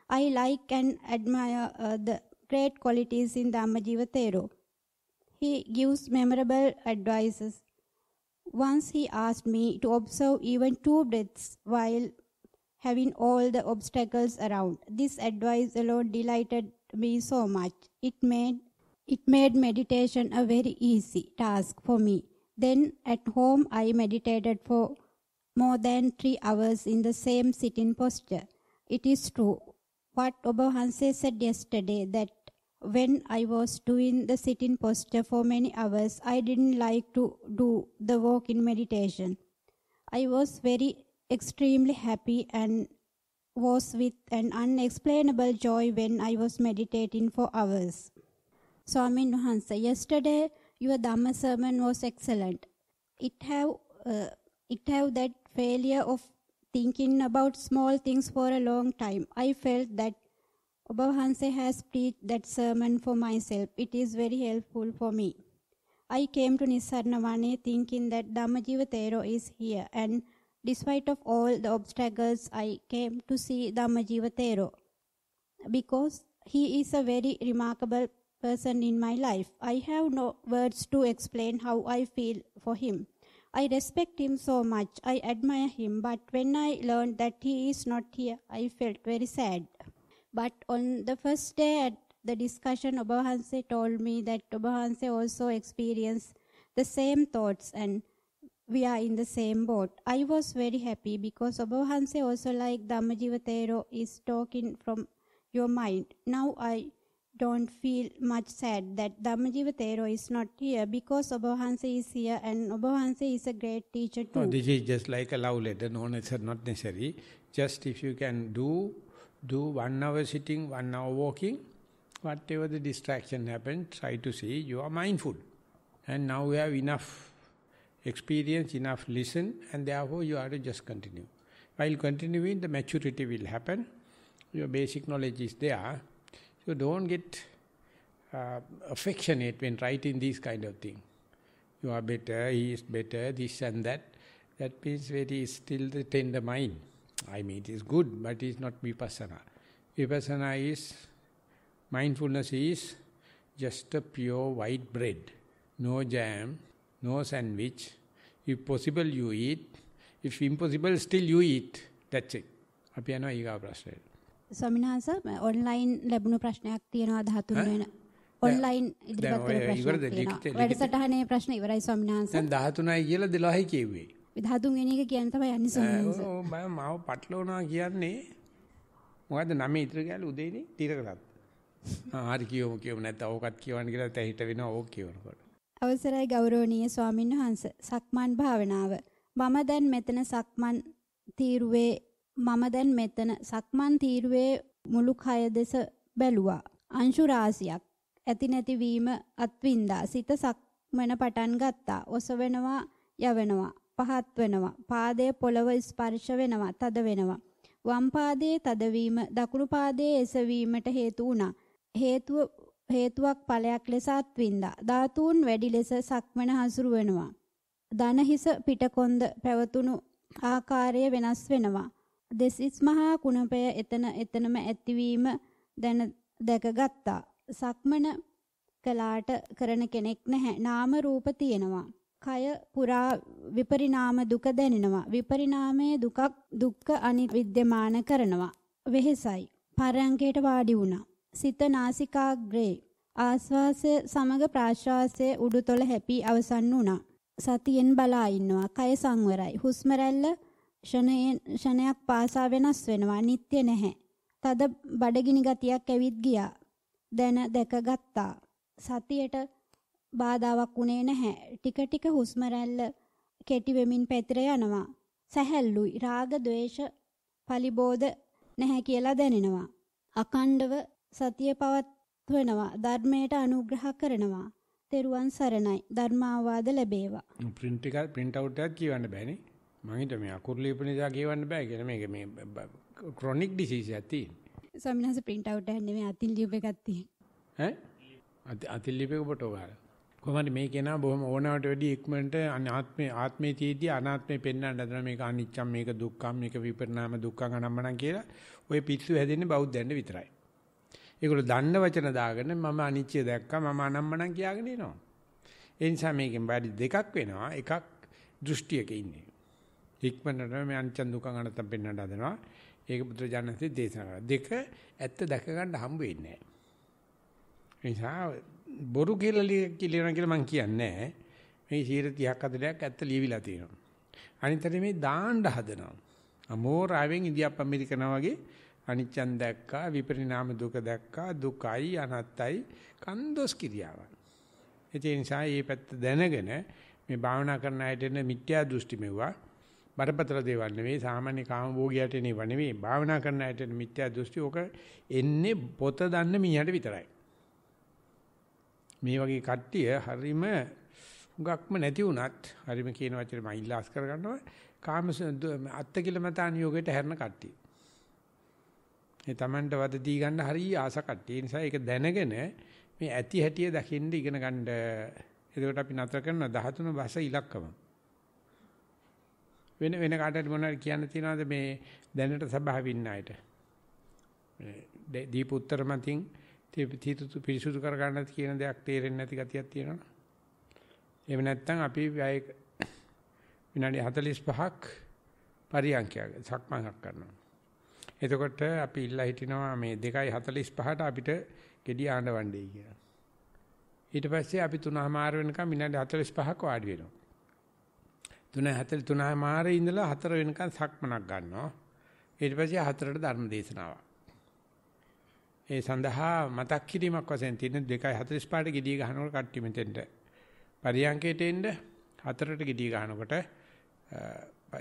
I like and admire the great qualities in Dhammajiva Thero. He gives memorable advices. Once he asked me to observe even 2 breaths while having all the obstacles around. This advice alone delighted me so much. It made meditation a very easy task for me. Then at home I meditated for more than 3 hours in the same sitting posture. It is true what Oba Hanse said yesterday that when I was doing the sitting posture for many hours, I didn't like to do the walk-in meditation. I was very extremely happy and was with an unexplainable joy when I was meditating for hours. Swamin Wahanse, yesterday your Dhamma sermon was excellent. It have that failure of thinking about small things for a long time. I felt that Oba Hanse has preached that sermon for myself. It is very helpful for me. I came to Nissarana Vane thinking that Dhammajiva Thero is here, and despite of all the obstacles, I came to see Dhammajiva Thero because he is a very remarkable person in my life. I have no words to explain how I feel for him. I respect him so much. I admire him. But when I learned that he is not here, I felt very sad. But on the first day at the discussion, Oba Hanse told me that Oba Hanse also experienced the same thoughts and we are in the same boat. I was very happy because Oba Hanse also, like Dhammajiva Thero, is talking from your mind. Now I don't feel much sad that Dhammajiva Thero is not here because Oba Hanse is here and Oba Hanse is a great teacher too. No, this is just like a love letter. No, it's not necessary. Just if you can do 1 hour sitting, 1 hour walking, whatever the distraction happens, try to see you are mindful. And now we have enough experience, enough listen, and therefore you have to just continue. While continuing, the maturity will happen. Your basic knowledge is there. So don't get affectionate when writing these kind of things. You are better, he is better, this and that. That means very still the tender mind. I mean, it is good, but it is not vipassana. Vipassana is, mindfulness is just a pure white bread. No jam, no sandwich. If possible, you eat. If impossible, still you eat. That's it. අපි යනවා ඊගා ප්‍රශ්නයට. ස්වාමීන් වහන්සේ online ලැබුණු ප්‍රශ්නයක් තියෙනවා 13 වෙනි ඔන්ලයින් ඉදිරිපත් කරන ප්‍රශ්නයක් තියෙනවා. වැඩසටහනේ ප්‍රශ්න ඉවරයි ස්වාමීන් වහන්සේ. දැන් 13යි කියලා 12යි කිව්වේ. 13 වෙනි එක කියන්න තමයි යන්නේ ස්වාමීන් වහන්සේ. ඔව් මම මාව පටලවනවා කියන්නේ මොකද්ද 9 ඉතුරු ගාලා උදේනේ තීර කරත්. හරි කියමු නැත්නම් ඕකත් කියවන්න කියලා තැහිට වෙනවා ඕක කියවනකොට. අවසරයි ගෞරවනීය ස්වාමීන් වහන්සේ. සක්මන් භාවනාව. මම දැන් මෙතන සක්මන් තීරුවේ මුළු කය දෙස බැලුවා. අංශු රාශියක් ඇති නැති වීම අත්විඳා. සිත සක්මන පටන් ගත්තා. ඔසවනවා, යවනවා, පහත් වෙනවා. පාදයේ පොළව ස්පර්ශ වෙනවා, තද වෙනවා. වම් පාදයේ තදවීම දකුණු පාදයේ එසවීමට හේතු වුණා. හේතුවක් ඵලයක් ලෙස අත්විඳා. ධාතුන් වැඩි ලෙස සක්මන හසුරු වෙනවා. දන හිස පිටකොන්ද පැවතුණු ආකාරය වෙනස් වෙනවා. දෙසිස් මහා කුණපය එතනම ඇතිවීම දැකගත්තා. සක්මන කලාට කරන කෙනෙක් නැහැ. නාම රූප තියෙනවා. කය පුරා විපරිණාම දුක දැනෙනවා. විපරිණාමයේ දුක්ඛ අනිවිද්‍යමාන කරනවා. වෙහෙසයි. පරයන්කයට වාඩි වුණා. සිත නාසිකාග්‍රේ ආස්වාසය සමග ප්‍රාශ්වාසයේ උඩුතොල හැපි අවසන් වුණා. සතියෙන් බලා ඉන්නවා. කය සංවරයි. හුස්ම රැල්ල ෂණයක් පාසා වෙනස් වෙනවා. නිත්‍ය නැහැ. තද බඩගිනි ගතියක් ඇවිත් ගියා. දැකගත්තා. සතියට බාධාවක් උනේ නැහැ. ටික හුස්ම රැල්ල කෙටි වෙමින් පැතිර යනවා. සැහැල්ලුයි. රාග, ద్వේෂ, පලිබෝධ නැහැ කියලා දැනෙනවා. අකණ්ඩව සතිය පවත්වනවා. ධර්මයට අනුග්‍රහ කරනවා. තෙරුවන් සරණයි. ධර්මාවාද ලැබේවා. print out එකක් කියවන්න බෑනේ. මම හිතුවා මේ අකුරු ලියපු නිසා කියවන්න බෑ කියලා. මේක මේ chronic disease එකක් තියෙන්නේ. ස්වාමීන් වහන්සේ print out එකක් නෙමෙයි අතින් ලියපු එකක් තියෙන්නේ. අතින් ලියපු එක ෆොටෝ ගාලා. කොහොමද මේ කෙනා බොහොම ඕනවට වැඩි ඉක්මනට ආත්මේ තියදී අනාත්මේ පෙන්වන්න හදන මේක අනිච්චම් මේක දුක්ඛම් මේක විපරිණාම දුක්ඛං අනම්මනම් කියලා ඔය පිස්සු හැදෙන්නේ බෞද්ධයන්ට විතරයි. ඒගොල්ලෝ දන්න වචන දාගෙන මම අනිච්චය දැක්කා මම අනම්මනම් කියාගෙන එනවා. ඒ නිසා මේකෙන් බාරි දෙකක් වෙනවා. එකක් දෘෂ්ටියක ඉන්නේ. ඉක්මනට මේ අනිච්ච දුක්ඛං අනත්තම් පෙන්වන්න හදනවා. ඒක බුදුරජාණන්සේ දේශනා කරා. දෙක ඇත්ත දැක ගන්න හම්බ වෙන්නේ නැහැ. ඒ නිසා බොරු කියලා කියනවා කියලා මම කියන්නේ නැහැ. මේ 30ක් 40ක් ඇත්ත ලියවිලා තියෙනවා. අනිතට මේ දාන්න හදනවා. අමෝරාවෙන් ඉන්දියාප් ඇමරිකනවා වගේ අනිච්චන් දැක්කා විපරිණාම දුක දැක්කා දුකයි අනත්තයි කන්දොස් කිරියාවක්. ඒ නිසා මේ පැත්ත දැනගෙන මේ භාවනා කරන අයට එන මිත්‍යා දෘෂ්ටි මෙවුවා බරපතල දේවල් නෙවෙයි සාමාන්‍ය කාම භෝගියට නෙවෙයි නෙවෙයි භාවනා කරන අයට එන මිත්‍යා දෘෂ්ටි ඔක එන්නේ පොත දන්න මිනිහට විතරයි. මේ වගේ කට්ටිය හරීම හුඟක්ම නැති වුණත් හරීම කියන වචනේ මම ඉල්ලාස් කරගන්නවා කාම අත්තිකිලමතාන යෝගයට හැරෙන කට්ටිය. ඒ Tamanට වද දී ගන්න හරිය ආස කට්ටිය. ඒ නිසා ඒක දැනගෙන මේ ඇති හැටිය දකින්න ඉගෙන ගන්න. එතකොට අපි නතර කරන 13 භාෂ ඉලක්කම. වෙන කාටද මොනවද කියන්න තියනවද මේ දැනට සභාවේ ඉන්න අයට? දීප උත්තර මතින් තීතු පිරිසුදු කර ගන්නත් කියන දෙයක් තේරෙන්නේ නැති ගතියක් තියෙනවා. එහෙම නැත්නම් අපි විනාඩි 45ක් පරියන්කයක් සක්මන්ක් කරනවා. එතකොට අපි ඉල්ලා හිටිනවා මේ 2:45ට අපිට gediy ආඬවන්නේ කියලා. ඊට පස්සේ අපි 3:00 වෙනකම් විනාඩි 45ක් වාඩි වෙනවා. 3:43 ඉඳලා 4 වෙනකම් සක්මනක් ගන්නවා. ඊට පස්සේ 4ට ධර්ම දේශනාවක්. ඒ සඳහා මතක් කිරීමක් වශයෙන් තියෙන 2:45ට gediy ගහනකොට කට්ටිය මෙතෙන්ට පරියන්කයට එන්න 4ට gediy ගහනකොට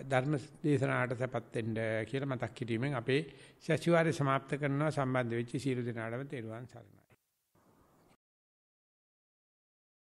ධර්ම දේශනාවට සපත් වෙන්න කියලා මතක් කිරීමෙන් අපේ සතිವಾರය સમાપ્ત කරනවා. සම්බන්ධ වෙච්ච සියලු දෙනාටම තෙරුවන් සරණයි.